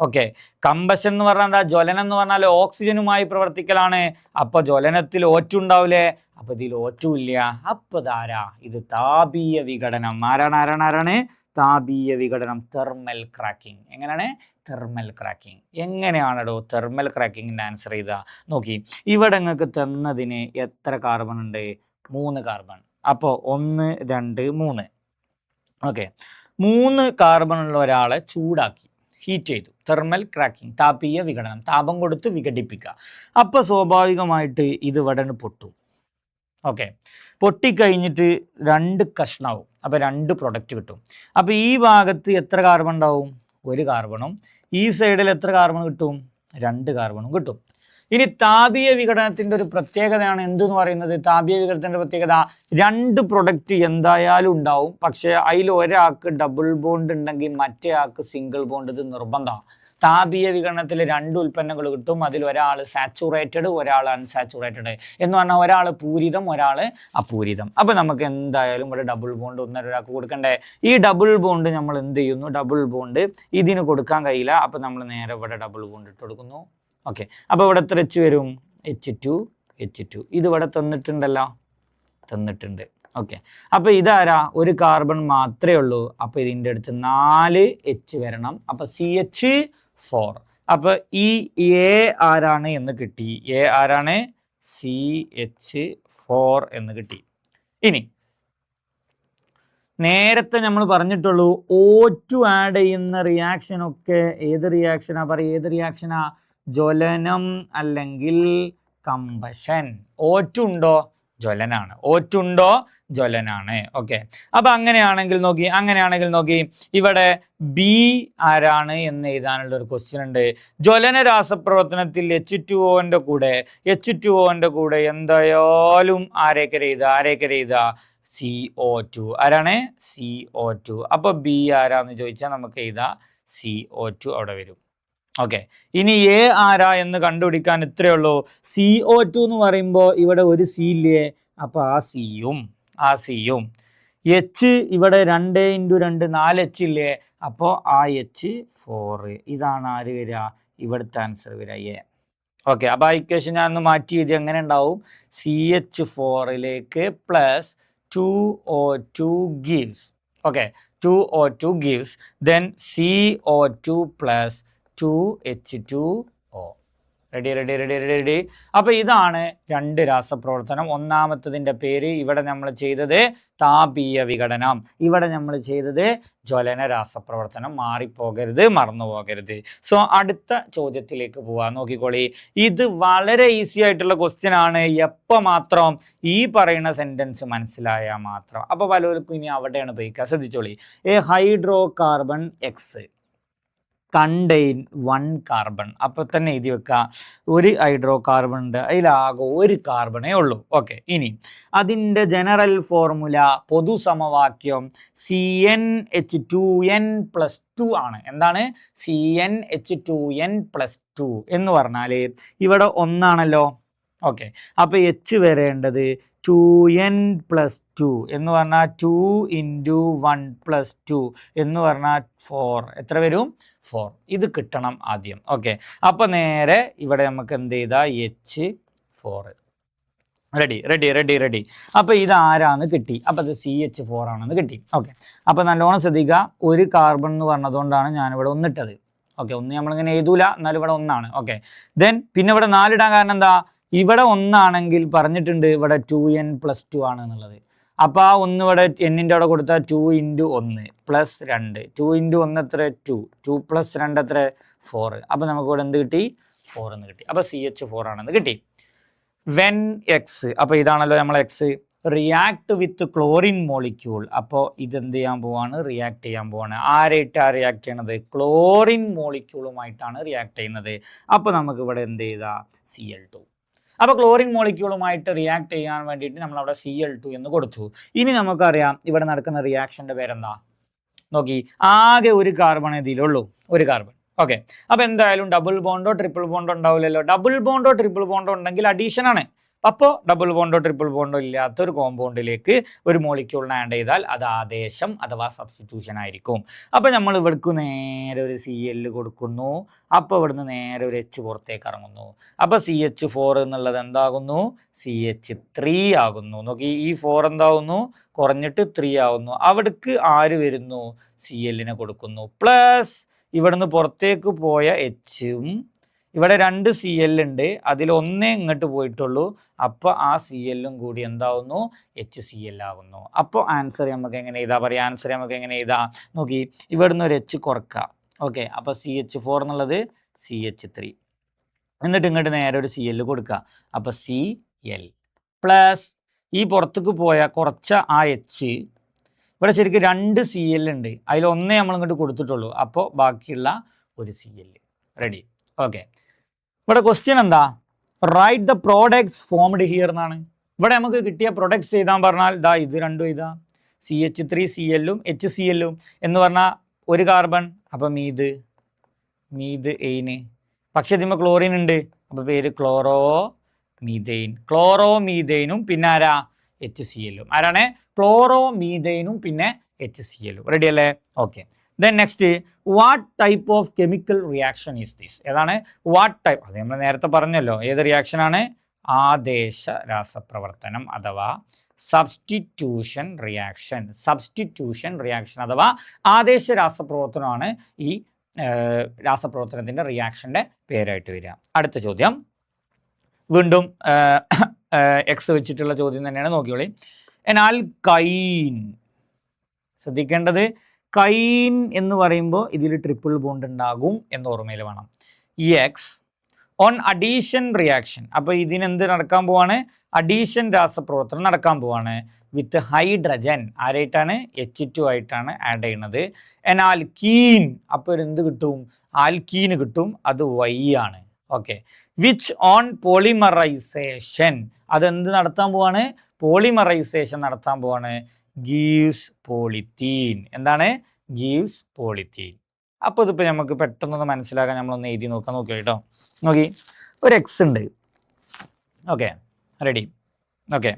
ഓക്കെ, കമ്പഷൻ എന്ന് പറഞ്ഞാൽ എന്താ? ജ്വലനം എന്ന് പറഞ്ഞാൽ ഓക്സിജനുമായി പ്രവർത്തിക്കലാണ്. അപ്പൊ ജ്വലനത്തിൽ O2 ഉണ്ടാവില്ലേ? അപ്പൊ ഇതിൽ O2 ഇല്ല. അപ്പൊ ഇതാരാ? ഇത് താപീയ വിഘടനം. ആരാണ്? താപീയ വിഘടനം, തെർമൽ ക്രാക്കിംഗ്. എങ്ങനെയാണ്? Thermal cracking. എങ്ങനെയാണോ തെർമൽ ക്രാക്കിങ്ങിന്റെ ആൻസർ ചെയ്താ? നോക്കി, ഇവിടെ നിങ്ങൾക്ക് തന്നതിന് എത്ര കാർബൺ ഉണ്ട്? 3 കാർബൺ. അപ്പോൾ 1 2 3. ഓക്കെ, 3 കാർബൺ ഉള്ള ഒരാളെ ചൂടാക്കി, ഹീറ്റ് ചെയ്തു. തെർമൽ ക്രാക്കിംഗ്, താപീയ വിഘടനം, താപം കൊടുത്ത് വിഘടിപ്പിക്കുക. അപ്പോൾ സ്വാഭാവികമായിട്ട് ഇത് ഇവിടെ പൊട്ടും. ഓക്കെ, പൊട്ടിക്കഴിഞ്ഞിട്ട് 2 കഷ്ണാവും. അപ്പോൾ 2 പ്രൊഡക്റ്റ് കിട്ടും. അപ്പോൾ ഈ ഭാഗത്ത് എത്ര കാർബൺ ഉണ്ടാവും? 1 കാർബണും. ഈ സൈഡിൽ എത്ര കാർബൺ കിട്ടും? 2 കാർബണും കിട്ടും. ഇനി താപീയ വിഘടനത്തിൻ്റെ ഒരു പ്രത്യേകതയാണ് എന്തെന്ന് പറയുന്നത്? താപീയ വിഘടനത്തിൻ്റെ പ്രത്യേകത 2 പ്രൊഡക്റ്റ് എന്തായാലും ഉണ്ടാവും. പക്ഷേ അതിൽ ഒരാൾക്ക് ഡബിൾ ബോണ്ട് ഉണ്ടെങ്കിൽ മറ്റേ ആൾക്ക് സിംഗിൾ ബോണ്ട്. ഇത് നിർബന്ധമാണ്. താപീയ വിഘടനത്തിൽ 2 ഉൽപ്പന്നങ്ങൾ കിട്ടും. അതിൽ ഒരാൾ സാച്ചുറേറ്റഡ്, ഒരാൾ അൺസാച്ചുറേറ്റഡ് എന്ന് പറഞ്ഞാൽ ഒരാൾ പൂരിതം, ഒരാൾ അപൂരിതം. അപ്പോൾ നമുക്ക് എന്തായാലും ഇവിടെ ഡബിൾ ബോണ്ട് ഒരാൾക്ക് കൊടുക്കണ്ടേ? ഈ ഡബിൾ ബോണ്ട് നമ്മൾ എന്ത് ചെയ്യുന്നു? ഡബിൾ ബോണ്ട് ഇതിന് കൊടുക്കാൻ കഴിയില്ല. അപ്പോൾ നമ്മൾ നേരെ ഇവിടെ ഡബിൾ ബോണ്ട് ഇട്ട് കൊടുക്കുന്നു. ഓക്കെ, അപ്പോൾ ഇവിടെ എത്ര H വരും? H2. ഇത് ഇവിടെ തന്നിട്ടുണ്ടല്ലോ, തന്നിട്ടുണ്ട്. ഓക്കെ, അപ്പോൾ ഇതാരാ? 1 കാർബൺ മാത്രമേ ഉള്ളൂ. അപ്പോൾ ഇതിൻ്റെ അടുത്ത് 4 H വരണം. അപ്പോൾ CH4. അപ്പോൾ ഈ A ആരാണ് എന്ന് കിട്ടി? A ആരാണ്? CH4 എന്ന് കിട്ടി. ഇനി നേരത്തെ നമ്മൾ പറഞ്ഞിട്ടുള്ളൂ O2 ആഡ് ചെയ്യുന്ന റിയാക്ഷനൊക്കെ ഏത് റിയാക്ഷനാ? പറയും, ഏത് റിയാക്ഷനാ? ജ്വലനം അല്ലെങ്കിൽ കമ്പഷൻ. O2 ഉണ്ടോ? ജ്വലനാണ്. O2 ഉണ്ടോ? ജ്വലനാണ്. ഓക്കെ, അപ്പൊ അങ്ങനെയാണെങ്കിൽ നോക്കി ഇവിടെ ബി ആരാണ് എന്ന് എഴുതാനുള്ള ഒരു ക്വസ്റ്റ്യൻ ഉണ്ട്. ജ്വലന രാസപ്രവർത്തനത്തിൽ H2O ന്റെ കൂടെ എന്തായാലും ആരേക്കര എഴുതാ? CO2. ആരാണ്? CO2. അപ്പൊ ബി ആരാന്ന് ചോദിച്ചാൽ നമുക്ക് എഴുതാ CO2 അവിടെ വരും. ഓക്കെ, ഇനി A ആരാ എന്ന് കണ്ടുപിടിക്കാൻ ഇത്രയേ ഉള്ളൂ. CO2 എന്ന് പറയുമ്പോൾ ഇവിടെ ഒരു C ഇല്ലേ? അപ്പോൾ ആ സിയും H ഇവിടെ 2 × 2 4 H ഇല്ലേ? അപ്പോൾ ആ H4. ഇതാണ് ആര് വരിക? ഇവിടുത്തെ ആൻസർ വരിക A. ഓക്കെ, അപ്പോൾ ആ ഇക്വേഷൻ ഞാൻ ഒന്ന് മാറ്റി എഴുതി. എങ്ങനെ ഉണ്ടാവും? CH4ലേക്ക് plus 2O2 gives. Okay, 2O2 gives then CO2 plus 2H2O. Ready. അപ്പോൾ ഇതാണ് 2 രാസപ്രവർത്തനം. ഒന്നാമത്തതിൻ്റെ പേര് ഇവിടെ നമ്മൾ ചെയ്തത് താപീയ വിഘടനം, ഇവിടെ നമ്മൾ ചെയ്തത് ജ്വലന രാസപ്രവർത്തനം. മാറിപ്പോകരുത്, മറന്നു പോകരുത്. സോ അടുത്ത ചോദ്യത്തിലേക്ക് പോവാം. നോക്കിക്കോളി, ഇത് വളരെ ഈസി ആയിട്ടുള്ള ക്വസ്റ്റ്യൻ ആണ്. എപ്പോൾ മാത്രം? ഈ പറയുന്ന സെൻറ്റൻസ് മനസ്സിലായാൽ മാത്രം. അപ്പോൾ പലർക്കും ഇനി അവിടെയാണ് ഉപയോഗിക്കുക. ശ്രദ്ധിച്ചോളി, a hydrocarbon X contain 1 carbon. അപ്പോൾ തന്നെ എഴുതി വെക്കുക, 1 ഹൈഡ്രോ കാർബൺ ഉണ്ട്, അതിലാകെ 1 കാർബണേ ഉള്ളൂ. ഓക്കെ, ഇനി അതിൻ്റെ ജനറൽ ഫോർമുല, പൊതുസമവാക്യം CnH2n+2 ആണ്. എന്താണ്? CnH2n+2 എന്ന് പറഞ്ഞാൽ ഇവിടെ 1 ആണല്ലോ. ഓക്കെ, അപ്പോൾ H വരേണ്ടത് 2n+2 എന്ന് പറഞ്ഞാൽ 2 × 1 + 2 എന്ന് പറഞ്ഞാൽ 4. എത്ര വരും? 4. ഇത് കിട്ടണം ആദ്യം. ഓക്കെ, അപ്പോൾ നേരെ ഇവിടെ നമുക്ക് എന്ത് ചെയ്താൽ H4. റെഡി. അപ്പോൾ ഇതാരാന്ന് കിട്ടി? അപ്പോൾ അത് CH4 ആണെന്ന് കിട്ടി. ഓക്കെ, അപ്പോൾ നല്ലോണം ശ്രദ്ധിക്കുക. 1 കാർബൺ എന്ന് പറഞ്ഞതുകൊണ്ടാണ് ഞാനിവിടെ 1 ഇട്ടത്. ഓക്കെ, 1 നമ്മളിങ്ങനെ എഴുതൂല, എന്നാലും ഇവിടെ 1 ആണ്. ഓക്കെ, പിന്നെ ഇവിടെ 4 ഇടാൻ കാരണം എന്താ? ഇവിടെ 1 ആണെങ്കിൽ പറഞ്ഞിട്ടുണ്ട് ഇവിടെ 2n+2 ആണ് എന്നുള്ളത്. അപ്പോൾ ആ 1 ഇവിടെ എന്നിൻ്റെ അവിടെ കൊടുത്താൽ 2 × 1 + 2. 2 × 1 എത്ര? 2. 2 + 2 എത്ര? 4. അപ്പോൾ നമുക്ക് ഇവിടെ എന്ത് കിട്ടി? 4 എന്ന് കിട്ടി. അപ്പോൾ CH4 ആണെന്ന് കിട്ടി. വെൻ എക്സ്, അപ്പോൾ ഇതാണല്ലോ നമ്മൾ X, react with chlorine molecule. അപ്പോൾ ഇതെന്ത് ചെയ്യാൻ പോവാണ്? റിയാക്ട് ചെയ്യാൻ പോവാണ്. ആരായിട്ടാണ് റിയാക്ട് ചെയ്യണത്? ക്ലോറിൻ മോളിക്യൂളുമായിട്ടാണ് റിയാക്ട് ചെയ്യുന്നത്. അപ്പോൾ നമുക്ക് ഇവിടെ എന്ത് ചെയ്താൽ Cl2. അപ്പോൾ ക്ലോറിൻ മോളിക്യൂളുമായിട്ട് റിയാക്ട് ചെയ്യാൻ വേണ്ടിയിട്ട് നമ്മൾ അവിടെ Cl2 എന്ന് കൊടുത്തു. ഇനി നമുക്കറിയാം ഇവിടെ നടക്കുന്ന റിയാക്ഷൻ്റെ പേരെന്താ? നോക്കി, ആകെ 1 കാർബൺ ഇതിലുള്ളൂ, 1 കാർബൺ. ഓക്കെ, അപ്പോൾ എന്തായാലും ഡബിൾ ബോണ്ടോ ട്രിപ്പിൾ ബോണ്ടോ ഉണ്ടാവില്ലല്ലോ. ഡബിൾ ബോണ്ടോ ട്രിപ്പിൾ ബോണ്ടോ ഉണ്ടെങ്കിൽ അഡീഷൻ ആണ്. അപ്പോൾ ഡബിൾ ബോണ്ടോ ട്രിപ്പിൾ ബോണ്ടോ ഇല്ലാത്തൊരു കോമ്പൗണ്ടിലേക്ക് ഒരു മോളിക്യൂളിനെ ആഡ് ചെയ്താൽ അത് ആദേശം അഥവാ സബ്സ്റ്റിറ്റ്യൂഷൻ ആയിരിക്കും. അപ്പോൾ നമ്മൾ ഇവിടേക്ക് നേരെ ഒരു CL കൊടുക്കുന്നു. അപ്പോൾ ഇവിടുന്ന് നേരെ ഒരു H പുറത്തേക്ക് ഇറങ്ങുന്നു. അപ്പോൾ CH4 എന്നുള്ളത് എന്താകുന്നു? CH3 ആകുന്നു. നോക്കി, ഈ 4 എന്താകുന്നു? കുറഞ്ഞിട്ട് 3 ആകുന്നു. അവിടേക്ക് ആര് വരുന്നു? CLനെ കൊടുക്കുന്നു. പ്ലസ് ഇവിടുന്ന് പുറത്തേക്ക് പോയ Hഉം ഇവിടെ 2 CL ഉണ്ട്, അതിൽ ഒന്നേ ഇങ്ങോട്ട് പോയിട്ടുള്ളൂ. അപ്പോൾ ആ CLഉം കൂടി എന്താവുന്നു? HCl ആകുന്നു. അപ്പോൾ ആൻസർ നമുക്ക് എങ്ങനെ എഴുതാ പറയാം? ആൻസർ നമുക്ക് എങ്ങനെ എഴുതാ? നോക്കി, ഇവിടുന്ന് ഒരു H കുറക്കാം. ഓക്കെ, അപ്പോൾ CH4 എന്നുള്ളത് CH3, എന്നിട്ട് ഇങ്ങോട്ട് നേരെ ഒരു CL കൊടുക്കുക. അപ്പോൾ Cl പ്ലസ് ഈ പുറത്തേക്ക് പോയ കുറച്ച ആ H, ഇവിടെ ശരിക്കും 2 CL ഉണ്ട്, അതിൽ ഒന്നേ നമ്മൾ ഇങ്ങോട്ട് കൊടുത്തിട്ടുള്ളൂ. അപ്പോൾ ബാക്കിയുള്ള ഒരു CL. റെഡി? ഓക്കെ, ഇവിടെ ക്വസ്റ്റ്യൻ എന്താ? Write the products formed here എന്നാണ്. ഇവിടെ നമുക്ക് കിട്ടിയ പ്രൊഡക്ട്സ് എഴുതാൻ പറഞ്ഞാൽ ദാ ഇത് രണ്ടും എഴുതാം. CH3 CLഉം HClഉം എന്ന് പറഞ്ഞാൽ ഒരു കാർബൺ, അപ്പം മീത് എയിന്. പക്ഷെ ഇതിന്മേൽ ക്ലോറിൻ ഉണ്ട്, അപ്പോൾ പേര് ക്ലോറോ മീതെയിനും പിന്നെ ആരാ? HClഉം. ആരാണ്? ക്ലോറോ മീതെയിനും പിന്നെ HClഉം. റെഡി അല്ലേ? Okay. Then next, what type of chemical reaction is this? ഏതാണ് വാട്ട് ടൈപ്പ്? അത് നമ്മൾ നേരത്തെ പറഞ്ഞല്ലോ, ഏത് റിയാക്ഷനാണ്? ആദേശ രാസപ്രവർത്തനം അഥവാ സബ്സ്റ്റിറ്റ്യൂഷൻ റിയാക്ഷൻ അഥവാ ആദേശ രാസപ്രവർത്തനമാണ് ഈ രാസപ്രവർത്തനത്തിൻ്റെ റിയാക്ഷൻ്റെ പേരായിട്ട് വരിക. അടുത്ത ചോദ്യം വീണ്ടും എക്സ് വെച്ചിട്ടുള്ള ചോദ്യം തന്നെയാണ്, നോക്കിയോളി. ആൽക്കൈൻ, ശ്രദ്ധിക്കേണ്ടത് കൈൻ എന്ന് പറയുമ്പോൾ ഇതിൽ ട്രിപ്പിൾ ബോണ്ട് ഉണ്ടാകും എന്ന് ഓർമ്മയിൽ വേണം. എക്സ് ഓൺ അഡീഷൻ റിയാക്ഷൻ, അപ്പോൾ ഇതിനെന്ത് നടക്കാൻ പോവാണ്? അഡീഷൻ രാസപ്രവർത്തനം നടക്കാൻ പോവാണ് വിത്ത് ഹൈഡ്രജൻ. ആരായിട്ടാണ്? H2 ആയിട്ടാണ് ആഡ് ചെയ്യുന്നത്. ആൽക്കീൻ, അപ്പോൾ എന്ത് കിട്ടും? ആൽക്കീന് കിട്ടും, അത് Y ആണ്. ഓക്കെ. വിച്ച് ഓൺ പോളിമറൈസേഷൻ, അതെന്ത് നടത്താൻ പോവാണ്? പോളിമറൈസേഷൻ നടത്താൻ പോവാണ്. Gives polythene. എന്താണ്? Gives polythene. അപ്പോൾ ഇതിപ്പോൾ നമുക്ക് പെട്ടെന്നൊന്ന് മനസ്സിലാക്കാൻ നമ്മളൊന്ന് എഴുതി നോക്കി കേട്ടോ. നോക്കി, ഒരു എക്സ് ഉണ്ട്. Okay, ready? ഓക്കെ,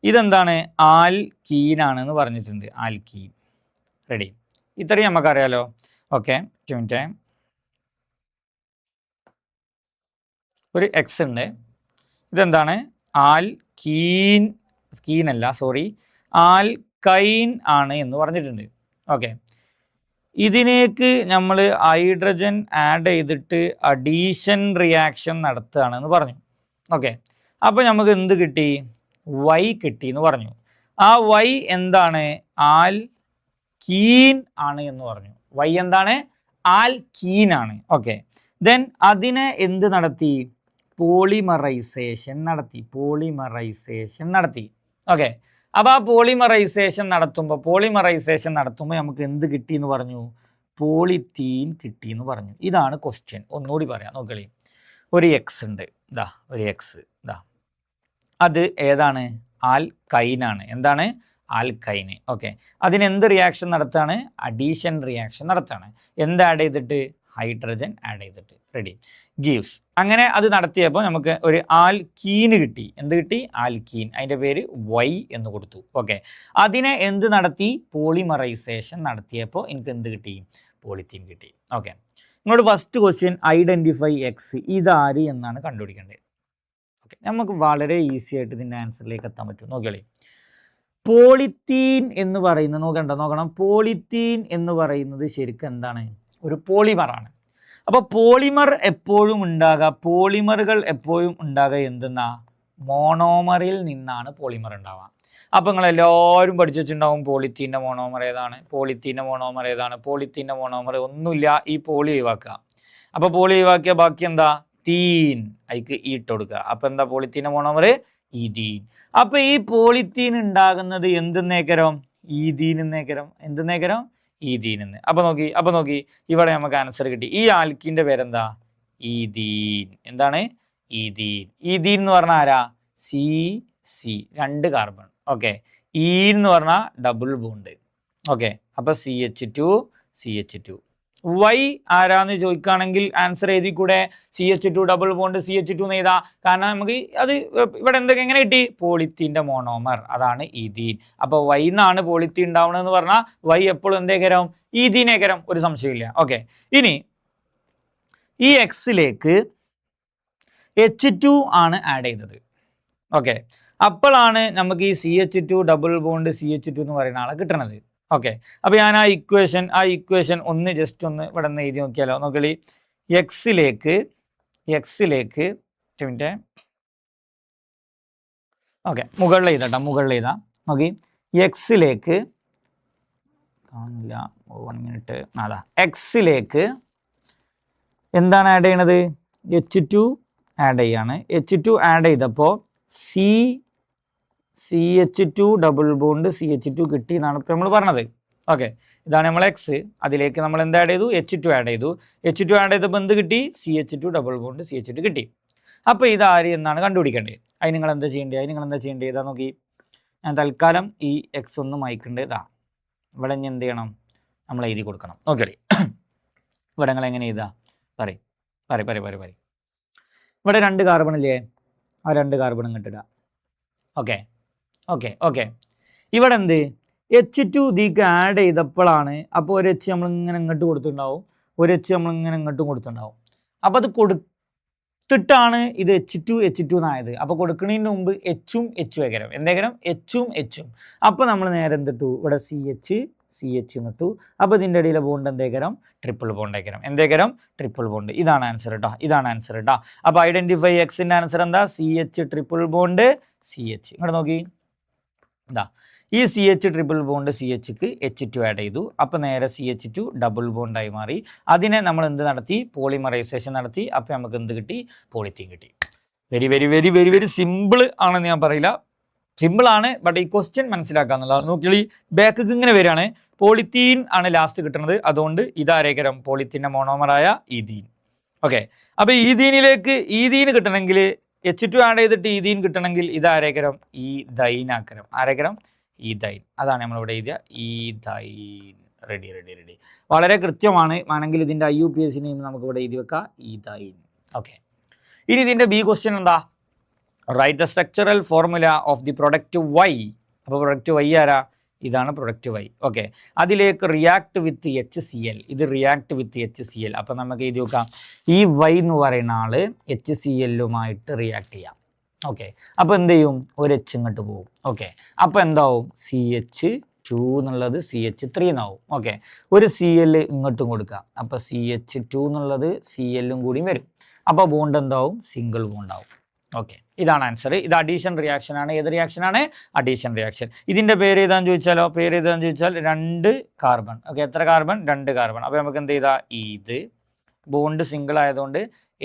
ഇതെന്താണ്? ആൽക്കീനാണെന്ന് പറഞ്ഞിട്ടുണ്ട്. ആൽക്കീൻ. റെഡി? ഇത്രയും നമുക്കറിയാലോ. ഓക്കെ, ഒരു എക്സ് ഉണ്ട്. ഇതെന്താണ്? ആൽക്കൈൻ ആണ് എന്ന് പറഞ്ഞിട്ടുണ്ട്. ഓക്കെ, ഇതിനേക്ക് നമ്മൾ ഹൈഡ്രജൻ ആഡ് ചെയ്തിട്ട് അഡീഷൻ റിയാക്ഷൻ നടത്തുകയാണെന്ന് പറഞ്ഞു. ഓക്കെ, അപ്പോൾ നമുക്ക് എന്ത് കിട്ടി? Y കിട്ടി എന്ന് പറഞ്ഞു. ആ Y എന്താണ്? ആൽക്കീൻ ആണ് എന്ന് പറഞ്ഞു. Y എന്താണ്? ആൽക്കീൻ ആണ്. ഓക്കെ, ദെൻ അതിനെ എന്ത് നടത്തി? പോളിമറൈസേഷൻ നടത്തി. ഓക്കെ, അപ്പോൾ ആ പോളിമറൈസേഷൻ നടത്തുമ്പോൾ നമുക്ക് എന്ത് കിട്ടി എന്ന് പറഞ്ഞു? പോളിത്തീൻ കിട്ടി എന്ന് പറഞ്ഞു. ഇതാണ് ക്വസ്റ്റ്യൻ. ഒന്നുകൂടി പറയാം, നോക്കളി. ഒരു എക്സ് ഉണ്ട്, ഒരു എക്സ് അത് ഏതാണ്? ആൽക്കൈനാണ്. എന്താണ്? ആൽക്കൈന്. ഓക്കെ, അതിനെന്ത് റിയാക്ഷൻ നടത്താണ്? അഡീഷൻ റിയാക്ഷൻ നടത്താണ്. എന്ത് ആഡ് ചെയ്തിട്ട്? ഹൈഡ്രജൻ ആഡ് ചെയ്തിട്ട്. റെഡി? ഗീവ്സ്. അങ്ങനെ അത് നടത്തിയപ്പോൾ നമുക്ക് ഒരു ആൽക്കീന് കിട്ടി. എന്ത് കിട്ടി? ആൽക്കീൻ. അതിൻ്റെ പേര് Y എന്ന് കൊടുത്തു. ഓക്കെ, അതിനെ എന്ത് നടത്തി? പോളിമറൈസേഷൻ നടത്തിയപ്പോൾ എനിക്ക് എന്ത് കിട്ടി? പോളിത്തീൻ കിട്ടി. ഓക്കെ, നിങ്ങളുടെ ഫസ്റ്റ് ക്വസ്റ്റ്യൻ ഐഡൻറ്റിഫൈ എക്സ്, ഇതാര് എന്നാണ് കണ്ടുപിടിക്കേണ്ടത്. ഓക്കെ, നമുക്ക് വളരെ ഈസി ആയിട്ട് ഇതിൻ്റെ ആൻസറിലേക്ക് എത്താൻ പറ്റും. നോക്കിയോളി, പോളിത്തീൻ എന്ന് പറയുന്നത് നോക്കണം. പോളിത്തീൻ എന്ന് പറയുന്നത് ശരിക്കും എന്താണ്? ഒരു പോളിമറാണ്. അപ്പോൾ പോളിമറുകൾ എപ്പോഴും ഉണ്ടാകുക എന്തെന്നാ? മോണോമറിൽ നിന്നാണ് പോളിമർ ഉണ്ടാവുക. അപ്പോൾ നിങ്ങളെല്ലാവരും പഠിച്ചു വെച്ചിട്ടുണ്ടാവും പോളിത്തീൻ്റെ മോണോമർ ഏതാണ്, പോളിത്തീൻ്റെ മോണോമർ ഒന്നുമില്ല. ഈ പോളി ഒഴിവാക്കുക. അപ്പോൾ പോളി ഒഴിവാക്കിയ ബാക്കി എന്താ? തീൻ. അതിക്ക് ഇട്ട് കൊടുക്കുക. അപ്പോൾ എന്താ? പോളിത്തീൻ്റെ മോണോമർ ഈഥീൻ. അപ്പോൾ ഈ പോളിത്തീൻ ഉണ്ടാകുന്നത് എന്തെന്നേക്കരം? ഈഥീനെന്നേക്കരം. എന്തെന്നേക്കരം? ഈഥീനെന്ന്. അപ്പോൾ നോക്കി ഇവിടെ നമുക്ക് ആൻസർ കിട്ടി. ഈ ആൽക്കീൻ്റെ പേരെന്താ? ഈഥീൻ. എന്താണ്? ഈഥീൻ. ഈഥീൻ എന്ന് പറഞ്ഞാൽ ആരാ? C 2 carbon. ഓക്കെ, എന്ന് പറഞ്ഞാൽ ഡബിൾ ബോണ്ട്. ഓക്കെ, അപ്പോൾ CH2. വൈ ആരാന്ന് ചോദിക്കുകയാണെങ്കിൽ ആൻസർ എഴുതി കൂടെ CH2 ഡബിൾ ബോണ്ട് CH2 എന്ന് എഴുതാ. കാരണം നമുക്ക് അത് ഇവിടെ എന്തൊക്കെ എങ്ങനെ കിട്ടി? പോളിത്തീൻ്റെ മോണോമർ, അതാണ് ഈഥീൻ. അപ്പോൾ വൈ എന്നാണ് പോളിത്തീൻ ഉണ്ടാവണമെന്ന് പറഞ്ഞാൽ വൈ എപ്പോഴും എന്തേക്കരം? ഈഥീനേക്കരം, ഒരു സംശയമില്ല. ഓക്കെ, ഇനി ഈ എക്സിലേക്ക് H2 ആണ് ആഡ് ചെയ്തത്. ഓക്കെ, അപ്പോഴാണ് നമുക്ക് ഈ CH2 ഡബിൾ ബോണ്ട് CH2 എന്ന് പറയുന്ന ആളെ കിട്ടണത്. ഓക്കെ, അപ്പോൾ ഞാൻ ആ ഇക്വേഷൻ ഒന്ന് ജസ്റ്റ് ഒന്ന് ഇവിടെ നിന്ന് എഴുതി നോക്കിയാലോ. നോക്കളി, എക്സിലേക്ക് മിനിറ്റ്, ഓക്കെ, മുകളിൽ എഴുതാം. നോക്കി, എക്സിലേക്ക് കാണില്ല, 1 മിനിറ്റ്, അതാ എക്സിലേക്ക് എന്താണ് ആഡ് ചെയ്യണത്? H2 ആഡ് ചെയ്യാണ്. H2 ആഡ് ചെയ്തപ്പോൾ CH2 ഡബിൾ ബോണ്ട് CH2 കിട്ടി എന്നാണ് ഇപ്പോൾ നമ്മൾ പറഞ്ഞത്. ഓക്കെ, ഇതാണ് നമ്മൾ എക്സ്. അതിലേക്ക് നമ്മൾ എന്ത് ആഡ് ചെയ്തു? H2 ആഡ് ചെയ്തു. H2 ആഡ് ചെയ്തപ്പോൾ എന്ത് കിട്ടി? CH2 ഡബിൾ ബോണ്ട് CH2 കിട്ടി. അപ്പോൾ ഇതാര് എന്നാണ് കണ്ടുപിടിക്കേണ്ടത്. അതിന് നിങ്ങൾ എന്താ ചെയ്യേണ്ടത്? ഇതാ നോക്കി, ഞാൻ തൽക്കാലം ഈ എക്സ് ഒന്ന് മായ്ക്കേണ്ടത്. ഇതാ ഇവിടെ ഇനി എന്ത് ചെയ്യണം? നമ്മൾ എഴുതി കൊടുക്കണം. നോക്കിയടി, ഇവിടെ നിങ്ങൾ എങ്ങനെ എഴുതാ? പറയും. ഇവിടെ 2 കാർബൺ ഇല്ലേ? ആ 2 കാർബൺ ഇങ്ങോട്ടിടുക. ഓക്കെ, ഇവിടെ എന്ത്? H2 ഇതിക്ക് ആഡ് ചെയ്തപ്പോഴാണ്, അപ്പോൾ ഒരു H നമ്മൾ ഇങ്ങനെ ഇങ്ങോട്ട് കൊടുത്തിട്ടുണ്ടാവും, ഒരു H നമ്മൾ ഇങ്ങനെ ഇങ്ങോട്ടും കൊടുത്തിട്ടുണ്ടാവും. അപ്പോൾ അത് കൊടുത്തിട്ടാണ് ഇത് H2 എന്നായത്. അപ്പോൾ കൊടുക്കുന്നതിന് മുമ്പ് എച്ചും ഏകരം എന്തെങ്കിലും എച്ചും. അപ്പോൾ നമ്മൾ നേരെ എന്തിട്ടു? ഇവിടെ CH എന്നിട്ടു. അപ്പോൾ ഇതിൻ്റെ ഇടയിലെ ബോണ്ട് എന്തേക്കരം? ട്രിപ്പിൾ ബോണ്ട് ഏക്കരം. എന്തേക്കരം? Triple bond. ഇതാണ് ആൻസർ കേട്ടോ. അപ്പോൾ ഐഡന്റിഫൈ എക്സിൻ്റെ ആൻസർ എന്താ? CH triple bond CH. ഇങ്ങോട്ട് നോക്കി, ഇതാ ഈ CH ട്രിപ്പിൾ ബോണ്ട് CHക്ക് H2 ആഡ് ചെയ്തു. അപ്പോൾ നേരെ CH2 ഡബിൾ ബോണ്ടായി മാറി. അതിനെ നമ്മൾ എന്ത് നടത്തി? പോളിമറൈസേഷൻ നടത്തി. അപ്പോൾ നമുക്ക് എന്ത് കിട്ടി? പോളിത്തീൻ കിട്ടി. Very very very very very simple ആണെന്ന് ഞാൻ പറയില്ല, സിമ്പിളാണ്, ബട്ട് ഈ ക്വസ്റ്റ്യൻ മനസ്സിലാക്കാന്നുള്ളതാണ്. നോക്കിയാൽ ബാക്ക് ഇങ്ങനെ വരികയാണ്, പോളിത്തീൻ ആണ് ലാസ്റ്റ് കിട്ടുന്നത്. അതുകൊണ്ട് ഇതാരേക്കരം? പോളിത്തീൻ്റെ മോണോമറായ ഈഥീൻ. ഓക്കെ, അപ്പോൾ ഈഥീന് കിട്ടണമെങ്കിൽ H2 ആഡ് ചെയ്തിട്ട് ഈഥീൻ കിട്ടണമെങ്കിൽ ഇതാരേക്കരം? ഈഥൈനാക്കരം. ആരേക്കരം? ഈഥൈൻ. അതാണ് നമ്മളിവിടെ എഴുതിയ ഈഥൈൻ. റെഡി. വളരെ കൃത്യമാണ്. വേണമെങ്കിൽ ഇതിൻ്റെ IUPAC നെയിം നമുക്ക് ഇവിടെ എഴുതി വെക്കാം, ഈഥൈൻ. ഓക്കെ, ഇനി ഇതിൻ്റെ B ക്വസ്റ്റ്യൻ എന്താ? Right the structural formula of the product Y. അപ്പോൾ പ്രൊഡക്റ്റ് Y ആരാ? ഇതാണ് പ്രൊഡക്റ്റ് Y. ഓക്കെ, അതിലേക്ക് റിയാക്ട് വിത്ത് HCl. ഇത് റിയാക്ട് വിത്ത് HCl. അപ്പോൾ നമുക്ക് എഴുതി നോക്കാം, ഈ Y എന്ന് പറയുന്ന ആള് HCl-ഉമായിട്ട് റിയാക്ട് ചെയ്യാം. ഓക്കെ, അപ്പോൾ എന്ത് ചെയ്യും? ഒരു H ഇങ്ങോട്ട് പോകും. ഓക്കെ, അപ്പോൾ എന്താവും? CH2 എന്നുള്ളത് CH3 എന്നാവും. ഓക്കെ, ഒരു Cl ഇങ്ങോട്ടും കൊടുക്കുക. അപ്പോൾ CH2 എന്നുള്ളത് Cl-ഉം കൂടിയും വരും. അപ്പോൾ ബോണ്ട് എന്താവും? സിംഗിൾ ബോണ്ട് ആവും. ഓക്കെ, ഇതാണ് ആൻസർ. ഇത് അഡീഷൻ റിയാക്ഷൻ ആണ്. ഏത് റിയാക്ഷൻ ആണ്? Addition reaction. ഇതിൻ്റെ പേര് ഏതാന്ന് ചോദിച്ചാലോ? 2 കാർബൺ. ഓക്കെ, എത്ര കാർബൺ? 2 കാർബൺ. അപ്പോൾ നമുക്ക് എന്ത് ചെയ്താൽ? ഇത് ബോണ്ട് സിംഗിൾ ആയതുകൊണ്ട്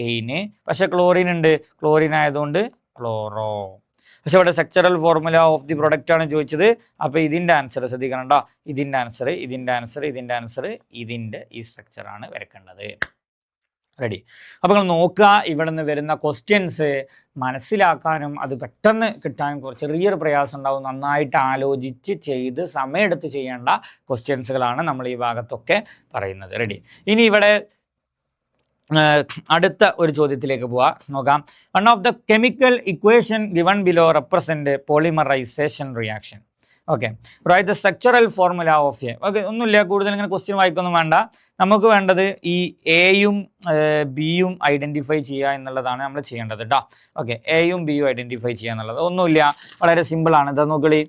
എയിന്, പക്ഷേ ക്ലോറിൻ ഉണ്ട്, ക്ലോറിൻ ആയതുകൊണ്ട് ക്ലോറോ. പക്ഷെ ഇവിടെ structural formula of the product ആണ് ചോദിച്ചത്. അപ്പോൾ ഇതിൻ്റെ ആൻസർ ശ്രദ്ധിക്കണം കേട്ടോ. ഇതിൻ്റെ ആൻസർ ഇതിൻ്റെ ഈ സ്ട്രക്ചറാണ് വരക്കേണ്ടത്. റെഡി. അപ്പോൾ നിങ്ങൾ നോക്കുക, ഇവിടെ നിന്ന് വരുന്ന ക്വസ്റ്റ്യൻസ് മനസ്സിലാക്കാനും അത് പെട്ടെന്ന് കിട്ടാനും ചെറിയൊരു പ്രയാസം ഉണ്ടാവും. നന്നായിട്ട് ആലോചിച്ച് ചെയ്ത് സമയമെടുത്ത് ചെയ്യേണ്ട ക്വസ്റ്റ്യൻസുകളാണ് നമ്മൾ ഈ ഭാഗത്തൊക്കെ പറയുന്നത്. റെഡി. ഇനി ഇവിടെ അടുത്ത ഒരു ചോദ്യത്തിലേക്ക് പോവാം. നോക്കാം. One of the chemical equation given below represent polymerisation reaction. Okay, write the structural formula of A. Okay, ഒന്നുമില്ല, കൂടുതൽ ഇങ്ങനെ ക്വസ്റ്റ്യൻ വായിക്കൊന്നും വേണ്ട. നമുക്ക് വേണ്ടത് ഈ എയും ബിയും ഐഡൻറ്റിഫൈ ചെയ്യുക എന്നുള്ളതാണ് നമ്മൾ ചെയ്യേണ്ടത് കേട്ടോ. ഓക്കെ, എയും ബിയും ഐഡൻറ്റിഫൈ ചെയ്യുക എന്നുള്ളത് ഒന്നുമില്ല, വളരെ സിമ്പിളാണ്. ഇതാ നോക്കളി,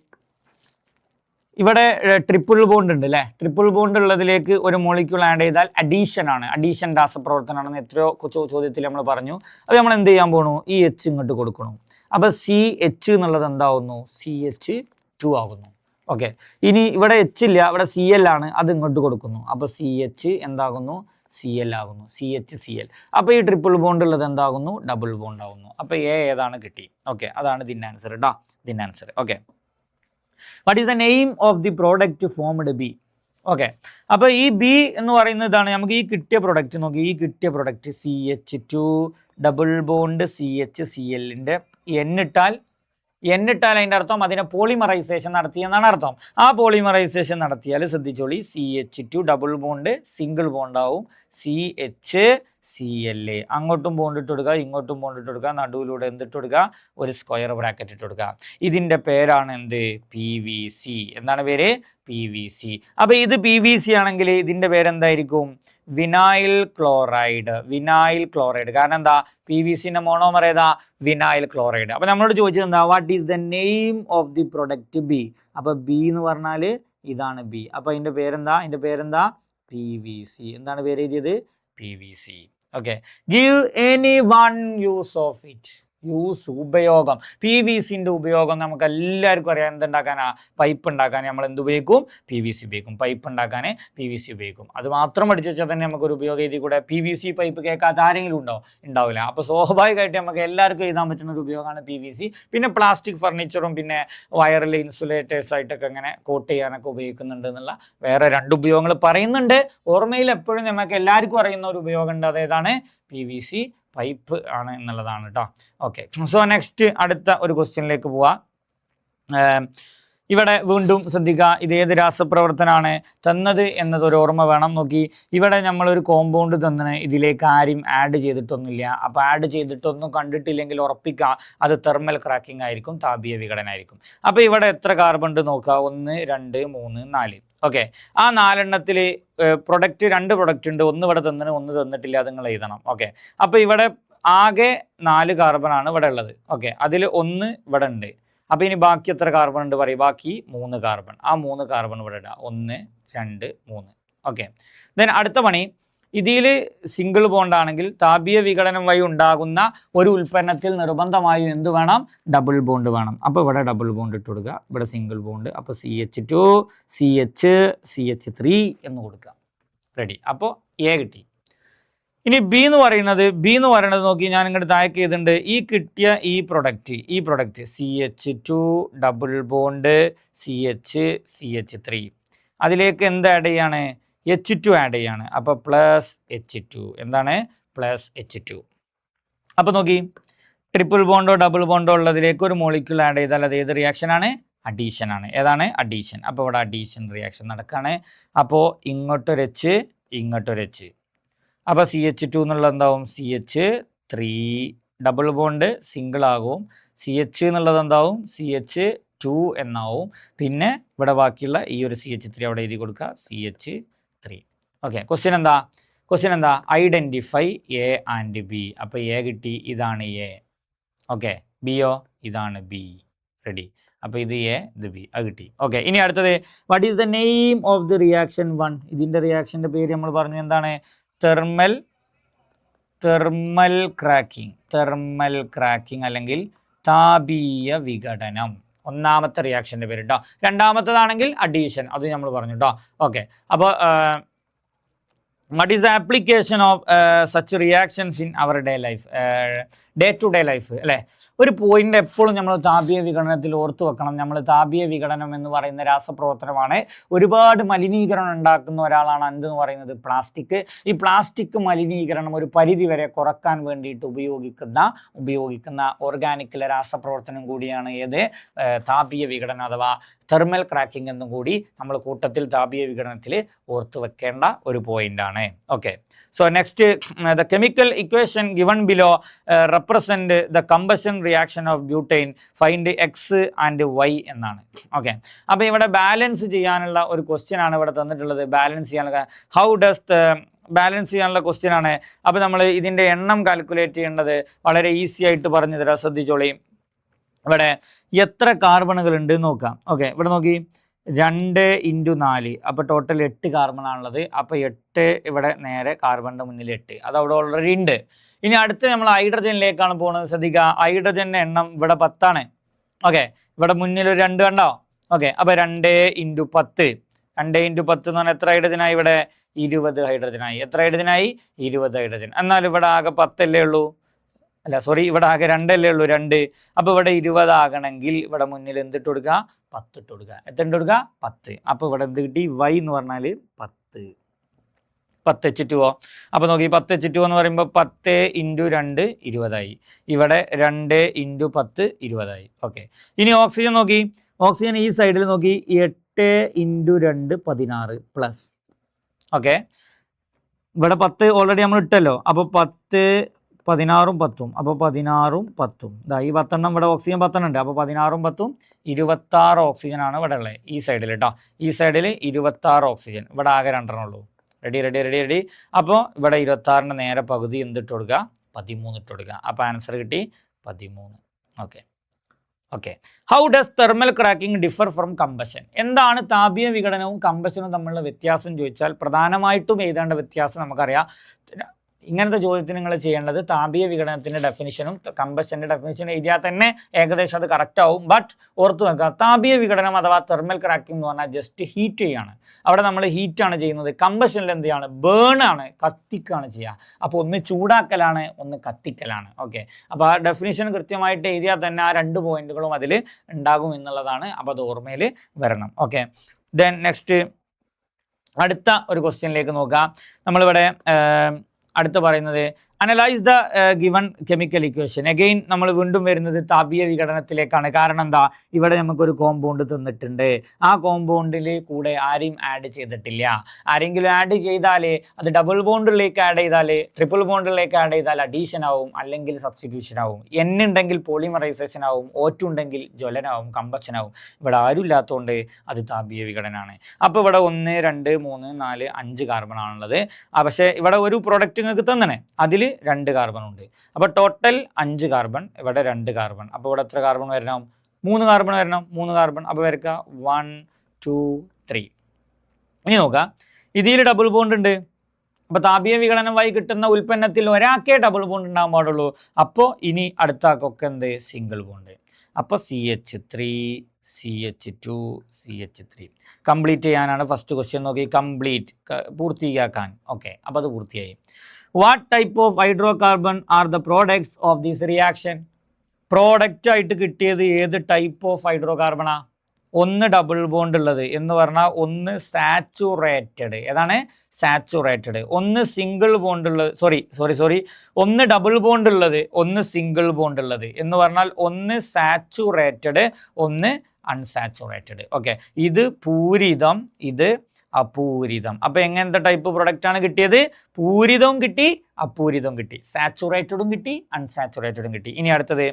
ഇവിടെ ട്രിപ്പിൾ ബോണ്ട് ഉണ്ട് അല്ലേ? ട്രിപ്പിൾ ബോണ്ട് ഉള്ളതിലേക്ക് ഒരു മോളിക്യൂൾ ആഡ് ചെയ്താൽ അഡീഷൻ ആണ്, അഡീഷൻ രാസപ്രവർത്തനമാണെന്ന് എത്രയോ ചോദ്യത്തിൽ നമ്മൾ പറഞ്ഞു. അപ്പോൾ നമ്മൾ എന്ത് ചെയ്യാൻ പോകണു? ഈ H ഇങ്ങോട്ട് കൊടുക്കണം. അപ്പോൾ CH എന്നുള്ളത് എന്താവുന്നു? CH2 ആകുന്നു. ഓക്കെ, ഇനി ഇവിടെ H ഇല്ല, ഇവിടെ Cl ആണ്, അത് ഇങ്ങോട്ട് കൊടുക്കുന്നു. അപ്പോൾ CH എന്താകുന്നു? Cl ആകുന്നു. CHCl. അപ്പോൾ ഈ ട്രിപ്പിൾ ബോണ്ട് ഉള്ളത് എന്താകുന്നു? ഡബിൾ ബോണ്ട് ആകുന്നു. അപ്പോൾ A ഏതാണ് കിട്ടി? ഓക്കെ, അതാണ് ഇതിൻ്റെ ആൻസർ കേട്ടോ. ഇതിൻ്റെ answer. Okay, what is the name of the product formed B? Okay, അപ്പോൾ ഈ B എന്ന് പറയുന്നതാണ് നമുക്ക് ഈ കിട്ടിയ പ്രൊഡക്റ്റ്. നോക്കി, ഈ കിട്ടിയ പ്രൊഡക്റ്റ് CH2 ഡബിൾ ബോണ്ട് CHCl-ൻ്റെ N ഇട്ടാൽ N ഇട്ടാൽ അതിൻ്റെ അർത്ഥം അതിനെ പോളിമറൈസേഷൻ നടത്തി എന്നാണ് അർത്ഥം. ആ പോളിമറൈസേഷൻ നടത്തിയാൽ ശ്രദ്ധിച്ചോളി, CH2 double bond single bond ആവും, CH Cl. അങ്ങോട്ടും ബോണ്ട് ഇട്ട് കൊടുക്കുക, ഇങ്ങോട്ടും ബോണ്ട് ഇട്ട് കൊടുക്കുക, നടുവിലൂടെ എന്തിട്ട് കൊടുക്കുക, ഒരു സ്ക്വയർ ബ്രാക്കറ്റ് ഇട്ട് കൊടുക്കുക. ഇതിൻ്റെ പേരാണ് എന്ത്? PVC. എന്താണ് പേര്? PVC. അപ്പോൾ ഇത് PVC ആണെങ്കിൽ ഇതിൻ്റെ പേരെന്തായിരിക്കും? Vinyl chloride. Vinyl chloride. കാരണം എന്താ? PVCൻ്റെ മോണോമർ ഏതാ? Vinyl chloride. അപ്പോൾ നമ്മളോട് ചോദിച്ചത് എന്താ? What is the name of the product B? അപ്പോൾ B എന്ന് പറഞ്ഞാൽ ഇതാണ് B. അപ്പോൾ അതിൻ്റെ പേരെന്താ? അതിൻ്റെ പേരെന്താ? PVC. എന്താണ് പേര് എഴുതിയത്? PVC. Okay. Give any one use of it. Use, ഉപയോഗം. PVCൻ്റെ ഉപയോഗം നമുക്ക് എല്ലാവർക്കും അറിയാം. എന്തുണ്ടാക്കാനാ? പൈപ്പ് ഉണ്ടാക്കാൻ നമ്മൾ എന്ത് ഉപയോഗിക്കും? PVC ഉപയോഗിക്കും. പൈപ്പ് ഉണ്ടാക്കാൻ PVC ഉപയോഗിക്കും. അത് മാത്രം പഠിച്ചു വെച്ചാൽ തന്നെ നമുക്കൊരു ഉപയോഗം എഴുതി കൂടെ. PVC പൈപ്പ് കേൾക്കാത്ത ആരെങ്കിലും ഉണ്ടോ? ഉണ്ടാവില്ല. അപ്പോൾ സ്വാഭാവികമായിട്ട് നമുക്ക് എല്ലാവർക്കും എഴുതാൻ പറ്റുന്ന ഒരു ഉപയോഗമാണ് PVC. പിന്നെ പ്ലാസ്റ്റിക് ഫർണിച്ചറും പിന്നെ വയറിൽ ഇൻസുലേറ്റേഴ്സ് ആയിട്ടൊക്കെ അങ്ങനെ കോട്ട് ചെയ്യാനൊക്കെ ഉപയോഗിക്കുന്നുണ്ട് എന്നുള്ള വേറെ 2 ഉപയോഗങ്ങൾ പറയുന്നുണ്ട്. ഓർമ്മയിൽ എപ്പോഴും നമുക്ക് എല്ലാവർക്കും അറിയുന്ന ഒരു ഉപയോഗം ഉണ്ട്. അതേതാണ്? PVC പൈപ്പ് ആണ് എന്നുള്ളതാണ് കേട്ടോ. ഓക്കെ. സോ നെക്സ്റ്റ് അടുത്ത ഒരു ക്വസ്റ്റ്യനിലേക്ക് പോവാം. ഇവിടെ വീണ്ടും ശ്രദ്ധിക്കുക, ഇതേത് രാസപ്രവർത്തനമാണ് തന്നത് എന്നതൊരു ഓർമ്മ വേണം. നോക്കി, ഇവിടെ നമ്മളൊരു കോമ്പൗണ്ട് തന്നിന്, ഇതിലേക്ക് ആരും ആഡ് ചെയ്തിട്ടൊന്നുമില്ല. അപ്പോൾ ആഡ് ചെയ്തിട്ടൊന്നും കണ്ടിട്ടില്ലെങ്കിൽ ഉറപ്പിക്കുക അത് തെർമൽ ക്രാക്കിംഗ് ആയിരിക്കും, താപീയ വിഘടനമായിരിക്കും. അപ്പോൾ ഇവിടെ എത്ര കാർബൺ ഉണ്ട് നോക്കുക? 1 2 3 4. ഓക്കെ. ആ 4 എണ്ണത്തിൽ പ്രൊഡക്റ്റ് 2 പ്രൊഡക്റ്റ് ഉണ്ട്. ഒന്ന് ഇവിടെ തന്നിന്, ഒന്ന് തന്നിട്ടില്ല. അത് നിങ്ങൾ എഴുതണം. ഓക്കെ. അപ്പോൾ ഇവിടെ ആകെ 4 കാർബണാണ് ഇവിടെ ഉള്ളത്. ഓക്കെ. അതിൽ 1 ഇവിടെ ഉണ്ട്. അപ്പോൾ ഇനി ബാക്കി എത്ര കാർബൺ ഉണ്ട് പറയും? ബാക്കി 3 കാർബൺ. ആ 3 കാർബൺ ഇവിടെ ഇടുക. 1 2 3. ഓക്കെ. ദെൻ അടുത്ത പണി, ഇതിൽ സിംഗിൾ ബോണ്ട് ആണെങ്കിൽ താപീയ വിഘടനം വഴി ഉണ്ടാകുന്ന ഒരു ഉൽപ്പന്നത്തിൽ നിർബന്ധമായും എന്ത് വേണം? ഡബിൾ ബോണ്ട് വേണം. അപ്പോൾ ഇവിടെ ഡബിൾ ബോണ്ട് ഇട്ട് കൊടുക്കുക. ഇവിടെ സിംഗിൾ ബോണ്ട്. അപ്പോൾ CH2 CH3 എന്ന് കൊടുക്കുക. റെഡി. അപ്പോൾ A കിട്ടി. ഇനി B എന്ന് പറയുന്നത് നോക്കി, ഞാൻ ഇങ്ങോട്ട് താഴേക്ക് ചെയ്തിട്ടുണ്ട്. ഈ കിട്ടിയ ഈ product CH2 double bond CH3 അതിലേക്ക് എന്ത് ആഡ് ചെയ്യാണ്? H2 ആഡ് ചെയ്യാണ്. അപ്പോൾ പ്ലസ് H2. എന്താണ്? Plus H2. അപ്പോൾ നോക്കി, ട്രിപ്പിൾ ബോണ്ടോ ഡബിൾ ബോണ്ടോ ഉള്ളതിലേക്ക് ഒരു മോളിക്യൂൾ ആഡ് ചെയ്താൽ അത് ഏത് റിയാക്ഷനാണ്? അഡീഷൻ ആണ്. ഏതാണ്? അഡീഷൻ. അപ്പോൾ ഇവിടെ അഡീഷൻ റിയാക്ഷൻ നടക്കുകയാണ്. അപ്പോൾ ഇങ്ങോട്ടൊരു H, ഇങ്ങോട്ടൊരു H. അപ്പോൾ CH2 എന്നുള്ളത് എന്താവും? CH3 ഡബിൾ ബോണ്ട് സിംഗിൾ ആകും. CH എന്നുള്ളത് എന്താവും? CH2 എന്നാവും. പിന്നെ ഇവിടെ ബാക്കിയുള്ള ഈ ഒരു CH3 അവിടെ എഴുതി കൊടുക്കുക, CH3. ഓക്കെ. ക്വസ്റ്റ്യൻ എന്താ? Identify A and B. അപ്പോൾ A കിട്ടി, ഇതാണ് A. ഓക്കെ. Bയോ? ഇതാണ് B. റെഡി. അപ്പോൾ ഇത് A, ഇത് B. അത് കിട്ടി. ഓക്കെ. ഇനി അടുത്തത്, what is the name of the reaction 1? ഇതിൻ്റെ റിയാക്ഷൻ്റെ പേര് നമ്മൾ പറഞ്ഞു. എന്താണ്? തെർമൽ ക്രാക്കിംഗ് അല്ലെങ്കിൽ താപീയ വിഘടനം. ഒന്നാമത്തെ റിയാക്ഷൻ്റെ പേര് കേട്ടോ. രണ്ടാമത്തേതാണെങ്കിൽ അഡീഷൻ. അത് നമ്മൾ പറഞ്ഞു കേട്ടോ. ഓക്കെ. അപ്പോൾ what is the application of such reactions in our day to day life? അല്ലേ? ഒരു പോയിന്റ് എപ്പോഴും നമ്മൾ താപീയ വിഘടനത്തിൽ ഓർത്തു വെക്കണം. നമ്മൾ താപീയ വിഘടനം എന്ന് പറയുന്ന രാസപ്രവർത്തനമാണ്. ഒരുപാട് മലിനീകരണം ഉണ്ടാക്കുന്ന ഒരാളാണ് എന്തെന്ന് പറയുന്നത്? പ്ലാസ്റ്റിക്. ഈ പ്ലാസ്റ്റിക് മലിനീകരണം ഒരു പരിധി വരെ കുറക്കാൻ വേണ്ടിയിട്ട് ഉപയോഗിക്കുന്ന ഓർഗാനിക്കിലെ രാസപ്രവർത്തനം കൂടിയാണ് ഏത്? താപീയ വിഘടനം അഥവാ തെർമൽ ക്രാക്കിംഗ് എന്നും കൂടി നമ്മൾ കൂട്ടത്തിൽ താപീയ വിഘടനത്തിൽ ഓർത്തു വെക്കേണ്ട ഒരു പോയിന്റാണ്. Okay. So next, the chemical equation given below represent the combustion reaction of butyne. Find X and Y എന്നാണ്. ഓക്കെ. അപ്പോൾ ഇവിടെ ബാലൻസ് ചെയ്യാനുള്ള ഒരു ക്വസ്റ്റ്യൻ ആണ് ഇവിടെ തന്നിട്ടുള്ളത്. ബാലൻസ് ചെയ്യാനുള്ള ക്വസ്റ്റ്യൻ ആണ്. അപ്പോൾ നമ്മൾ ഇതിൻ്റെ എണ്ണം കാൽക്കുലേറ്റ് ചെയ്യേണ്ടത് വളരെ ഈസി ആയിട്ട് പറഞ്ഞു തരാം. ശ്രദ്ധിച്ചോളി. ഇവിടെ എത്ര കാർബണുകൾ ഉണ്ട് നോക്കാം. ഓക്കെ. ഇവിടെ നോക്കി, 2 × 4. അപ്പോൾ ടോട്ടൽ 8 കാർബണാണുള്ളത്. അപ്പോൾ 8 ഇവിടെ നേരെ കാർബണിൻ്റെ മുന്നിൽ 8. അത് അവിടെ ഓൾറെഡി ഉണ്ട്. ഇനി അടുത്ത് നമ്മൾ ഹൈഡ്രജനിലേക്കാണ് പോകുന്നത്. ശ്രദ്ധിക്കുക, ഹൈഡ്രജൻ്റെ എണ്ണം ഇവിടെ 10 ആണ്. ഓക്കെ. ഇവിടെ മുന്നിൽ ഒരു 2 കണ്ടോ? ഓക്കെ. അപ്പോൾ 2 × 10. 2 × 10 എന്ന് പറഞ്ഞാൽ എത്ര ഹൈഡ്രജനായി? ഇവിടെ 20 ഹൈഡ്രജനായി. എത്ര ഹൈഡ്രജനായി? 20 ഹൈഡ്രജൻ. എന്നാൽ ഇവിടെ ആകെ 10 അല്ലേ ഉള്ളൂ? അല്ല, സോറി, ഇവിടെ ആകെ 2 അല്ലേ ഉള്ളൂ? 2. അപ്പോൾ ഇവിടെ 20 ആകണമെങ്കിൽ ഇവിടെ മുന്നിൽ എന്തിട്ട് കൊടുക്കുക? 10 ഇട്ട് കൊടുക്കുക. എത്ര ഇട്ട് കൊടുക്കുക? 10. അപ്പോൾ ഇവിടെ എന്ത് കിട്ടി? Y എന്ന് പറഞ്ഞാൽ 10. 10H2O. അപ്പോൾ നോക്കി 10H2O എന്ന് പറയുമ്പോൾ 10 × 2 20ആയി. ഇവിടെ 2 × 10 20ആയി. ഓക്കെ. ഇനി ഓക്സിജൻ നോക്കി. ഓക്സിജൻ ഈ സൈഡിൽ നോക്കി 8 × 2 16 പ്ലസ്. ഓക്കെ. ഇവിടെ 10 ഓൾറെഡി നമ്മൾ ഇട്ടല്ലോ. അപ്പോൾ 10 16ഉം 10ഉം. അപ്പോൾ 16ഉം 10ഉം. ഇതാ ഈ 10 ഇവിടെ ഓക്സിജൻ 10 ഉണ്ട്. അപ്പോൾ 16ഉം 10ഉം 26 ഓക്സിജനാണ് ഇവിടെ ഉള്ളത് ഈ സൈഡിൽ കേട്ടോ. ഈ സൈഡിൽ 26 ഓക്സിജൻ. ഇവിടെ ആകെ 2 ഉള്ളൂ. റെഡി. അപ്പോൾ ഇവിടെ 26ൻ്റെ നേരെ പകുതി എന്തിട്ട് കൊടുക്കുക? 13 ഇട്ട് കൊടുക്കുക. അപ്പോൾ ആൻസർ കിട്ടി 13. Okay. How does thermal cracking differ from combustion? എന്താണ് താപീയ വിഘടനവും കമ്പഷനും തമ്മിലുള്ള വ്യത്യാസം ചോദിച്ചാൽ പ്രധാനമായിട്ടും എഴുതേണ്ട വ്യത്യാസം നമുക്കറിയാം. ഇങ്ങനത്തെ ചോദ്യത്തിന് നിങ്ങൾ ചെയ്യേണ്ടത് താപീയ വിഘടനത്തിൻ്റെ ഡെഫിനിഷനും കമ്പഷൻ്റെ ഡെഫിനിഷനും എഴുതിയാൽ തന്നെ ഏകദേശം അത് കറക്റ്റ് ആവും. ബട്ട് ഓർത്ത് വെക്കുക, താപീയ വിഘടനം അഥവാ തെർമൽ ക്രാക്കിംഗ് എന്ന് പറഞ്ഞാൽ ജസ്റ്റ് ഹീറ്റ് ചെയ്യാണ്. അവിടെ നമ്മൾ ഹീറ്റാണ് ചെയ്യുന്നത്. കമ്പഷനിൽ എന്ത് ചെയ്യാണ്? ബേൺ ആണ്, കത്തിക്കുകയാണ് ചെയ്യുക. അപ്പോൾ ഒന്ന് ചൂടാക്കലാണ്, ഒന്ന് കത്തിക്കലാണ്. ഓക്കെ. അപ്പോൾ ആ ഡെഫിനിഷൻ കൃത്യമായിട്ട് എഴുതിയാൽ തന്നെ ആ 2 പോയിന്റുകളും അതിൽ ഉണ്ടാകും എന്നുള്ളതാണ്. അപ്പോൾ അത് ഓർമ്മയിൽ വരണം. ഓക്കെ. ദെൻ നെക്സ്റ്റ് അടുത്ത ഒരു ക്വസ്റ്റ്യനിലേക്ക് നോക്കാം. നമ്മളിവിടെ അടുത്ത പറയുന്നത് analyse the given chemical equation. Again നമ്മൾ വീണ്ടും വരുന്നത് താപീയ വിഘടനത്തിലേക്കാണ്. കാരണം എന്താ? ഇവിടെ നമുക്കൊരു കോമ്പൗണ്ട് തന്നിട്ടുണ്ട്. ആ കോമ്പൗണ്ടിൽ കൂടെ ആരെയും ആഡ് ചെയ്തിട്ടില്ല. ആരെങ്കിലും ആഡ് ചെയ്താൽ അത് ഡബിൾ ബോണ്ടിലേക്ക് ആഡ് ചെയ്താൽ, ട്രിപ്പിൾ ബോണ്ടിലേക്ക് ആഡ് ചെയ്താൽ അഡീഷൻ ആവും, അല്ലെങ്കിൽ സബ്സ്റ്റിറ്റ്യൂഷൻ ആവും. N ഉണ്ടെങ്കിൽ പോളിമറൈസേഷൻ ആവും, O2 ഉണ്ടെങ്കിൽ ജ്വലനാവും, കമ്പഷൻ ആവും. ഇവിടെ ആരും ഇല്ലാത്തതുകൊണ്ട് അത് താപീയ വിഘടനമാണ്. അപ്പോൾ ഇവിടെ 1 2 3 4 5 കാർബൺ ആണുള്ളത്. പക്ഷേ ഇവിടെ ഒരു പ്രോഡക്റ്റ് നിങ്ങൾക്ക് തന്നെ അതിൽ 2 കാർബൺ ഉണ്ട്. അപ്പോൾ ടോട്ടൽ 5 കാർബൺ, ഇവിടെ 2 കാർബൺ. അപ്പോൾ ഇവിടെ എത്ര കാർബൺ വരണം? 3 കാർബൺ വരണം. 3 കാർബൺ. അപ്പോൾ വരക്കുക 1 2 3. ഇനി നോക്കാം, ഇതിൽ ഡബിൾ ബോണ്ട് ഉണ്ട്. അപ്പോൾ താപീയ വിഘടനമായി കിട്ടുന്ന ഉൽപ്പന്നത്തിൽ ഒരാൾക്കേ ഡബിൾ ബോണ്ട് ഉണ്ടാകാൻ പാടുള്ളൂ. അപ്പോൾ ഇനി അടുത്ത ആൾക്കൊക്കെ എന്ത്? Single bond. അപ്പോൾ CH3 CH2 CH3 കംപ്ലീറ്റ് ചെയ്യാനാണ് ഫസ്റ്റ് ക്വസ്റ്റ്യൻ. നോക്കി, കംപ്ലീറ്റ് പൂർത്തിയാക്കാൻ. ഓക്കെ. അപ്പോൾ അത് പൂർത്തിയായി. What type of hydrocarbon are the products of this reaction? Product ആയിട്ട് കിട്ടിയത് ഏത് ടൈപ്പ് ഓഫ് ഹൈഡ്രോകാർബണാ? ഒന്ന് ഡബിൾ ബോണ്ട് ഉള്ളത് എന്ന് പറഞ്ഞാൽ ഒന്ന് സാച്ചുറേറ്റഡ്. ഏതാണ്? സാച്ചുറേറ്റഡ്. ഒന്ന് സിംഗിൾ ബോണ്ട് ഉള്ളത്, സോറി ഒന്ന് ഡബിൾ ബോണ്ട് ഉള്ളത്, ഒന്ന് സിംഗിൾ ബോണ്ട് ഉള്ളത് എന്ന് പറഞ്ഞാൽ ഒന്ന് സാച്ചുറേറ്റഡ്, ഒന്ന് അൺസാച്ചുറേറ്റഡ്. ഓക്കെ. ഇത് പൂരിതം, ഇത് അപൂരിതം. അപ്പോൾ എങ്ങനത്തെ ടൈപ്പ് പ്രൊഡക്റ്റ് ആണ് കിട്ടിയത്? പൂരിതവും കിട്ടി, അപൂരിതവും കിട്ടി, സാച്ചുറേറ്റഡും കിട്ടി, അൺസാച്ചുറേറ്റഡും കിട്ടി. ഇനി അടുത്തത്,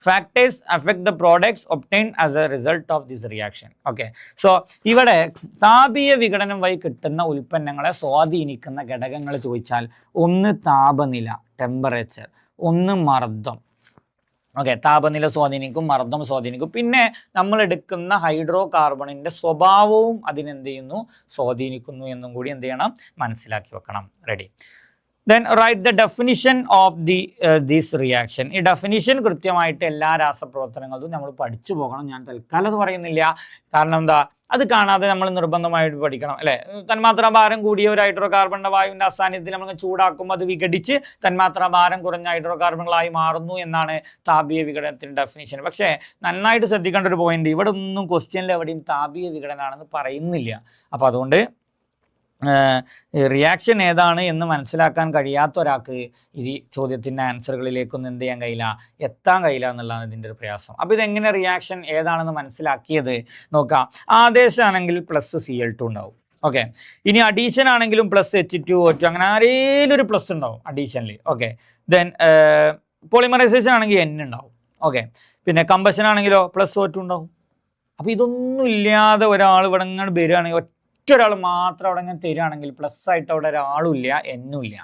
factors affect the products obtain as A result of this reaction. Okay. So ഇവിടെ താപീയ വിഘടനം വഴി കിട്ടുന്ന ഉൽപ്പന്നങ്ങളെ സ്വാധീനിക്കുന്ന ഘടകങ്ങൾ ചോദിച്ചാൽ ഒന്ന് താപനില, ടെമ്പറേച്ചർ, ഒന്ന് മർദ്ദം. ഓക്കെ. താപനില സ്വാധീനിക്കും, മർദ്ദം സ്വാധീനിക്കും. പിന്നെ നമ്മൾ എടുക്കുന്ന ഹൈഡ്രോ കാർബണിൻ്റെ സ്വഭാവവും അതിനെന്ത് ചെയ്യുന്നു? സ്വാധീനിക്കുന്നു എന്നും കൂടി എന്ത് ചെയ്യണം? മനസ്സിലാക്കി വെക്കണം. Ready. Then write the definition of this reaction. ഈ ഡെഫിനിഷൻ കൃത്യമായിട്ട് എല്ലാ രാസപ്രവർത്തനങ്ങളും നമ്മൾ പഠിച്ചു പോകണം. ഞാൻ തൽക്കാലം അത് പറയുന്നില്ല. കാരണം എന്താ? അത് കാണാതെ നമ്മൾ നിർബന്ധമായിട്ട് പഠിക്കണം, അല്ലേ? തന്മാത്രാ ഭാരം കൂടിയ ഒരു ഹൈഡ്രോ കാർബണിൻ്റെ വായുവിൻ്റെ അസാന്നിധ്യത്തിൽ നമ്മൾ ചൂടാക്കുമ്പോൾ അത് വിഘടിച്ച് തന്മാത്രാ ഭാരം കുറഞ്ഞ ഹൈഡ്രോ കാർബണുകളായി മാറുന്നു എന്നാണ് താപീയ വിഘടനത്തിൻ്റെ ഡെഫിനിഷൻ. പക്ഷേ നന്നായിട്ട് ശ്രദ്ധിക്കേണ്ട ഒരു പോയിന്റ്, ഇവിടെ ഒന്നും ക്വസ്റ്റ്യനിൽ എവിടെയും താപീയ വിഘടനമാണെന്ന് പറയുന്നില്ല. അപ്പോൾ അതുകൊണ്ട് റിയാക്ഷൻ ഏതാണ് എന്ന് മനസ്സിലാക്കാൻ കഴിയാത്ത ഒരാൾക്ക് ഈ ചോദ്യത്തിൻ്റെ ആൻസറുകളിലേക്കൊന്നും എന്ത് ചെയ്യാൻ കഴിയില്ല, എത്താൻ കഴിയില്ല എന്നുള്ളതാണ് ഇതിൻ്റെ ഒരു പ്രയാസം. അപ്പോൾ ഇതെങ്ങനെ റിയാക്ഷൻ ഏതാണെന്ന് മനസ്സിലാക്കിയത് നോക്കാം. ആദേശമാണെങ്കിൽ +Cl2 ഉണ്ടാവും. ഓക്കെ. ഇനി അഡീഷൻ ആണെങ്കിലും +H2O2, അങ്ങനെ ആരെങ്കിലും ഒരു പ്ലസ് ഉണ്ടാവും അഡീഷനിൽ. ഓക്കെ. ദെൻ പോളിമറൈസേഷൻ ആണെങ്കിൽ N ഉണ്ടാവും. ഓക്കെ. പിന്നെ കമ്പഷൻ ആണെങ്കിലോ +O2 ഉണ്ടാവും. അപ്പോൾ ഇതൊന്നും ഇല്ലാതെ ഒരാൾ ഇവിടെ ഇങ്ങനെ വരികയാണെങ്കിൽ, ഒറ്റൊരാൾ മാത്രം അവിടെ ഇങ്ങനെ തരികയാണെങ്കിൽ, പ്ലസ് ആയിട്ട് അവിടെ ഒരാളും ഇല്ല, എന്നും ഇല്ല,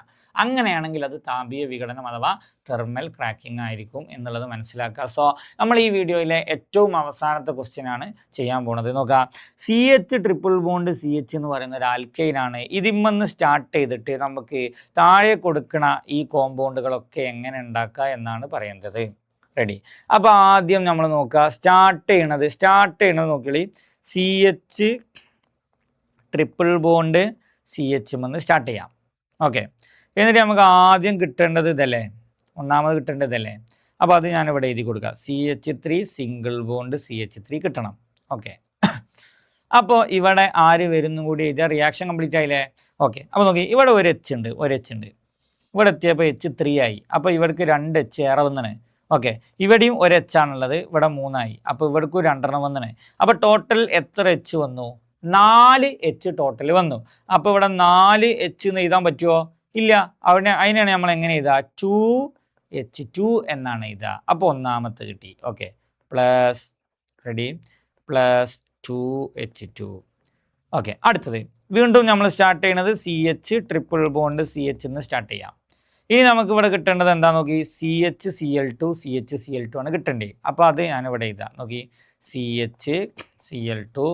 അങ്ങനെയാണെങ്കിൽ അത് താപീയ വിഘടനം അഥവാ തെർമൽ ക്രാക്കിംഗ് ആയിരിക്കും എന്നുള്ളത് മനസ്സിലാക്കുക. സോ നമ്മൾ ഈ വീഡിയോയിലെ ഏറ്റവും അവസാനത്തെ ക്വസ്റ്റ്യൻ ആണ് ചെയ്യാൻ പോണത്. നോക്കാം, CH ട്രിപ്പിൾ ബോണ്ട് CH എന്ന് പറയുന്ന ഒരു ആൽക്കൈനാണ്. ഇതിമ്മന്ന് സ്റ്റാർട്ട് ചെയ്തിട്ട് നമുക്ക് താഴെ കൊടുക്കണ ഈ കോമ്പൗണ്ടുകളൊക്കെ എങ്ങനെ ഉണ്ടാക്കുക എന്നാണ് പറയുന്നത്. റെഡി. അപ്പോൾ ആദ്യം നമ്മൾ നോക്കുക, സ്റ്റാർട്ട് ചെയ്യണത് നോക്കിയാൽ CH ട്രിപ്പിൾ ബോണ്ട് CH എന്ന് സ്റ്റാർട്ട് ചെയ്യാം. ഓക്കെ. എന്നിട്ട് നമുക്ക് ആദ്യം കിട്ടേണ്ടത് ഇതല്ലേ, ഒന്നാമത് കിട്ടേണ്ടത് ഇതല്ലേ. അപ്പോൾ അത് ഞാനിവിടെ എഴുതി കൊടുക്കുക, CH3 സിംഗിൾ ബോണ്ട് CH3 കിട്ടണം. ഓക്കെ. അപ്പോൾ ഇവിടെ ആര് വരുന്നു കൂടി എഴുതിയാൽ റിയാക്ഷൻ കംപ്ലീറ്റ് ആയില്ലേ? ഓക്കെ. അപ്പോൾ നോക്കി, ഇവിടെ ഒരു എച്ച് ഉണ്ട്. ഇവിടെ എത്തിയപ്പോൾ H3 ആയി. അപ്പോൾ ഇവർക്ക് 2 H ഏറെ വന്നാണ്. ഓക്കെ. ഇവിടെയും ഒരു H ആണുള്ളത്. ഇവിടെ 3 ആയി. അപ്പോൾ ഇവർക്കും 2 വന്നാണ്. അപ്പോൾ ടോട്ടൽ എത്ര H വന്നു? 4 H ടോട്ടൽ വന്നു. അപ്പോൾ ഇവിടെ 4 H എന്ന് എഴുതാൻ പറ്റുമോ? ഇല്ല. അതിനാണ് നമ്മൾ എങ്ങനെ എഴുതുക? 2H2 എന്നാണ് എഴുതുക. അപ്പോൾ ഒന്നാമത്തെ കിട്ടി. Okay. Plus ready plus 2H2. Okay. അടുത്തത് വീണ്ടും നമ്മൾ സ്റ്റാർട്ട് ചെയ്യുന്നത് CH ട്രിപ്പിൾ ബോണ്ട് CH എന്ന് സ്റ്റാർട്ട് ചെയ്യാം. ഇനി നമുക്ക് ഇവിടെ കിട്ടേണ്ടത് എന്താ നോക്കി? CHCl2 CHCl2 ആണ് കിട്ടേണ്ടത്. അപ്പോൾ അത് ഞാനിവിടെ എഴുതാം. നോക്കി, CHCl2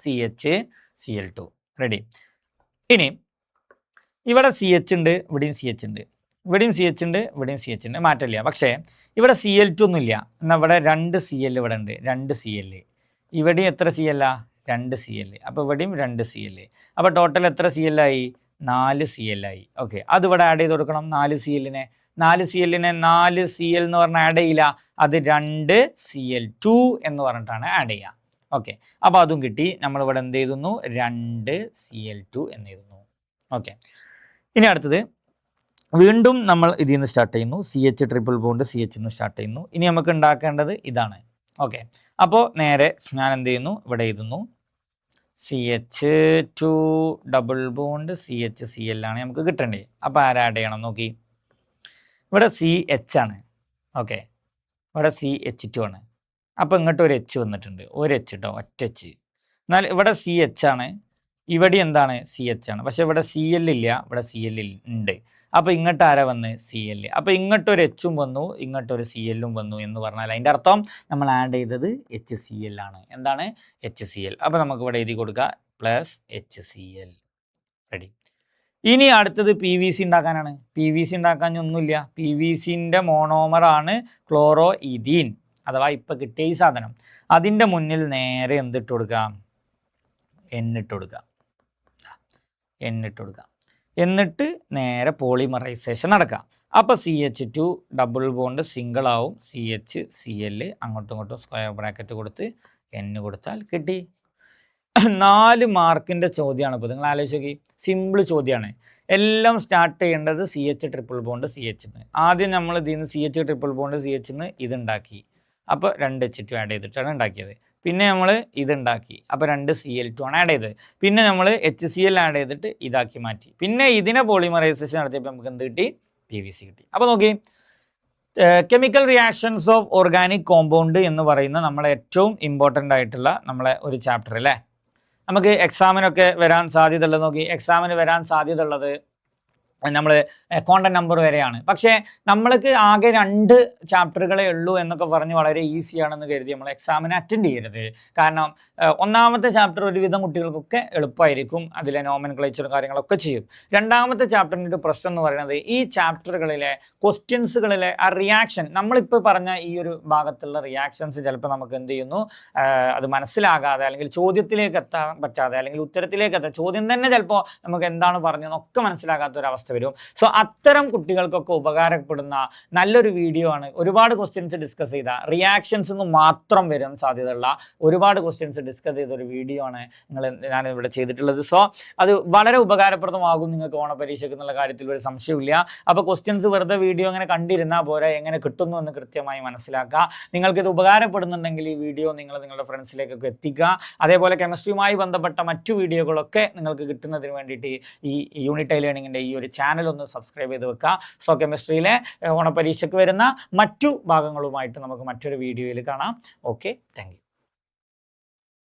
CHCl2 റെഡി. ഇനി ഇവിടെ CH ഉണ്ട്, ഇവിടെയും CH ഉണ്ട്, ഇവിടെയും CH ഉണ്ട്, ഇവിടെയും CH ഉണ്ട്, മാറ്റില്ല. പക്ഷേ ഇവിടെ Cl2 ഒന്നും ഇല്ല. എന്നാൽ ഇവിടെ 2 Cl ഇവിടെ ഉണ്ട്, 2 Cl. ഇവിടെയും എത്ര Cl? 2 Cl. അപ്പോൾ ഇവിടെയും 2 Cl. അപ്പോൾ ടോട്ടൽ എത്ര Cl ആയി? 4 Cl ആയി. ഓക്കെ. അതിവിടെ ആഡ് ചെയ്ത് കൊടുക്കണം. 4 Cl-നെ 4 Cl എന്ന് പറഞ്ഞാൽ ആഡ് ചെയ്യില്ല. അത് 2 Cl2 എന്ന് പറഞ്ഞിട്ടാണ് ആഡ് ചെയ്യുക. ഓക്കെ. അപ്പോൾ അതും കിട്ടി. നമ്മളിവിടെ എന്ത് എഴുതുന്നു? 2 Cl2 എന്ന് എഴുതുന്നു. ഓക്കെ. ഇനി അടുത്തത് വീണ്ടും നമ്മൾ ഇതിൽ നിന്ന് സ്റ്റാർട്ട് ചെയ്യുന്നു. CH ട്രിപ്പിൾ ബോണ്ട് CH എന്ന് സ്റ്റാർട്ട് ചെയ്യുന്നു. ഇനി നമുക്ക് ഉണ്ടാക്കേണ്ടത് ഇതാണ്. ഓക്കെ. അപ്പോൾ നേരെ ഞാൻ എന്ത് ചെയ്യുന്നു? ഇവിടെ എഴുതുന്നു CH2 ഡബിൾ ബോണ്ട് CHCl ആണ് നമുക്ക് കിട്ടേണ്ടത്. അപ്പോൾ ആര് ആഡ് ചെയ്യണം? നോക്കി, ഇവിടെ CH ആണ്. ഓക്കെ. ഇവിടെ CH2 ആണ്. അപ്പോൾ ഇങ്ങോട്ട് ഒരു H വന്നിട്ടുണ്ട്. ഒരു H കേട്ടോ, ഒറ്റ H. എന്നാൽ ഇവിടെ CH ആണ്, ഇവിടെ എന്താണ്? CH ആണ്. പക്ഷെ ഇവിടെ Cl ഇല്ല, ഇവിടെ Cl ഉണ്ട്. അപ്പോൾ ഇങ്ങോട്ട് ആരാ വന്ന്? Cl. അപ്പോൾ ഇങ്ങോട്ടൊരു H വന്നു, ഇങ്ങോട്ടൊരു Cl വന്നു എന്ന് പറഞ്ഞാൽ അതിൻ്റെ അർത്ഥം നമ്മൾ ആഡ് ചെയ്തത് HCl ആണ്. എന്താണ്? HCl. അപ്പോൾ നമുക്ക് ഇവിടെ എഴുതി കൊടുക്കുക പ്ലസ് HCl. റെഡി. ഇനി അടുത്തത് PVC ഉണ്ടാക്കാനാണ്. PVC ഉണ്ടാക്കാൻ ഒന്നുമില്ല. PVCൻ്റെ മോണോമറാണ് ക്ലോറോ ഈഥീൻ, അഥവാ ഇപ്പം കിട്ടിയ ഈ സാധനം. അതിൻ്റെ മുന്നിൽ നേരെ എന്തിട്ട് കൊടുക്കാം? എന്നിട്ട് കൊടുക്കുക. എന്നിട്ട് നേരെ പോളിമറൈസേഷൻ നടക്കാം. അപ്പോൾ CH2 ഡബിൾ ബോണ്ട് സിംഗിൾ ആവും, CHCl അങ്ങോട്ടും ഇങ്ങോട്ടും സ്ക്വയർ ബ്രാക്കറ്റ് കൊടുത്ത് N കൊടുത്താൽ കിട്ടി. 4 മാർക്കിൻ്റെ ചോദ്യമാണ്. ഇപ്പോൾ നിങ്ങൾ ആലോചിച്ച് നോക്കി, സിമ്പിൾ ചോദ്യമാണ്. എല്ലാം സ്റ്റാർട്ട് ചെയ്യേണ്ടത് CH ട്രിപ്പിൾ ബോണ്ട് CH എന്ന്. ആദ്യം നമ്മൾ ഇതിൽ നിന്ന് CH ട്രിപ്പിൾ ബോണ്ട് CH എന്ന് ഇതുണ്ടാക്കി. അപ്പോൾ 2 H2 ആഡ് ചെയ്തിട്ടാണ് ഉണ്ടാക്കിയത്. പിന്നെ നമ്മൾ ഇതുണ്ടാക്കി. അപ്പോൾ 2 Cl2 ആണ് ആഡ് ചെയ്തത്. പിന്നെ നമ്മൾ HCl ആഡ് ചെയ്തിട്ട് ഇതാക്കി മാറ്റി. പിന്നെ ഇതിനെ പോളിമറൈസേഷൻ നടത്തിയപ്പോൾ നമുക്ക് എന്ത് കിട്ടി? PVC കിട്ടി. അപ്പോൾ നോക്കി, chemical reactions of organic compound എന്ന് പറയുന്ന നമ്മളെ ഏറ്റവും ഇമ്പോർട്ടൻ്റ് ആയിട്ടുള്ള നമ്മളെ ഒരു ചാപ്റ്റർ അല്ലേ. നമുക്ക് എക്സാമിനൊക്കെ വരാൻ സാധ്യതയുള്ളത് നോക്കി, എക്സാമിന് വരാൻ സാധ്യതയുള്ളത് നമ്മൾ കോണ്ടന്റ് നമ്പർ വരെയാണ്. പക്ഷേ നമ്മൾക്ക് ആകെ 2 ചാപ്റ്ററുകളേ ഉള്ളൂ എന്നൊക്കെ പറഞ്ഞ് വളരെ ഈസിയാണെന്ന് കരുതി നമ്മൾ എക്സാമിന് അറ്റൻഡ് ചെയ്യരുത്. കാരണം ഒന്നാമത്തെ ചാപ്റ്റർ ഒരുവിധം കുട്ടികൾക്കൊക്കെ എളുപ്പമായിരിക്കും, അതിലെ നോമൻക്ലേച്ചറും കാര്യങ്ങളൊക്കെ ചെയ്യും. രണ്ടാമത്തെ ചാപ്റ്ററിൻ്റെ പ്രശ്നം എന്ന് പറയുന്നത് ഈ ചാപ്റ്ററുകളിലെ ക്വസ്റ്റ്യൻസുകളിലെ ആ റിയാക്ഷൻ, നമ്മളിപ്പോൾ പറഞ്ഞ ഈ ഒരു ഭാഗത്തുള്ള റിയാക്ഷൻസ് ചിലപ്പോൾ നമുക്ക് എന്ത് ചെയ്യുന്നു, അത് മനസ്സിലാകാതെ അല്ലെങ്കിൽ ചോദ്യത്തിലേക്ക് എത്താൻ പറ്റാതെ അല്ലെങ്കിൽ ഉത്തരത്തിലേക്ക് എത്താൻ, ചോദ്യം തന്നെ ചിലപ്പോൾ നമുക്ക് എന്താണ് പറഞ്ഞതെന്നൊക്കെ മനസ്സിലാകാത്തൊരവസ്ഥ വരും. സോ അത്തരം കുട്ടികൾക്കൊക്കെ ഉപകാരപ്പെടുന്ന നല്ലൊരു വീഡിയോ ആണ്. ഒരുപാട് ക്വസ്റ്റ്യൻസ് ഡിസ്കസ് ചെയ്ത റിയാക്ഷൻസ് എന്ന് മാത്രം വരാൻ സാധ്യതയുള്ള ഒരുപാട് ക്വസ്റ്റ്യൻസ് ഡിസ്കസ് ചെയ്ത ഒരു വീഡിയോ ആണ് ഞാനിവിടെ ചെയ്തിട്ടുള്ളത്. സോ അത് വളരെ ഉപകാരപ്രദമാകും നിങ്ങൾക്ക് ഓണപരീക്ഷയ്ക്ക് എന്നുള്ള കാര്യത്തിൽ ഒരു സംശയമില്ല. അപ്പോൾ ക്വസ്റ്റ്യൻസ് വെറുതെ വീഡിയോ അങ്ങനെ കണ്ടിരുന്നാൽ പോരാ, എങ്ങനെ കിട്ടുന്നു എന്ന് കൃത്യമായി മനസ്സിലാക്കുക. നിങ്ങൾക്കിത് ഉപകാരപ്പെടുന്നുണ്ടെങ്കിൽ ഈ വീഡിയോ നിങ്ങളുടെ ഫ്രണ്ട്സിലേക്കൊക്കെ എത്തിക്കുക. അതേപോലെ കെമിസ്ട്രിയുമായി ബന്ധപ്പെട്ട മറ്റു വീഡിയോകളൊക്കെ നിങ്ങൾക്ക് കിട്ടുന്നതിന് വേണ്ടിയിട്ട് ഈ യൂണിറ്റ് ലേണിങ്ങിൻ്റെ ഈ ഒരു ചാനൽ ഒന്ന് സബ്സ്ക്രൈബ് ചെയ്ത് വെക്കുക. സോ കെമിസ്ട്രിയിലെ ഓണപരീക്ഷയ്ക്ക് വരുന്ന മറ്റു ഭാഗങ്ങളുമായിട്ട് നമുക്ക് മറ്റൊരു വീഡിയോയിൽ കാണാം. Okay, thank you.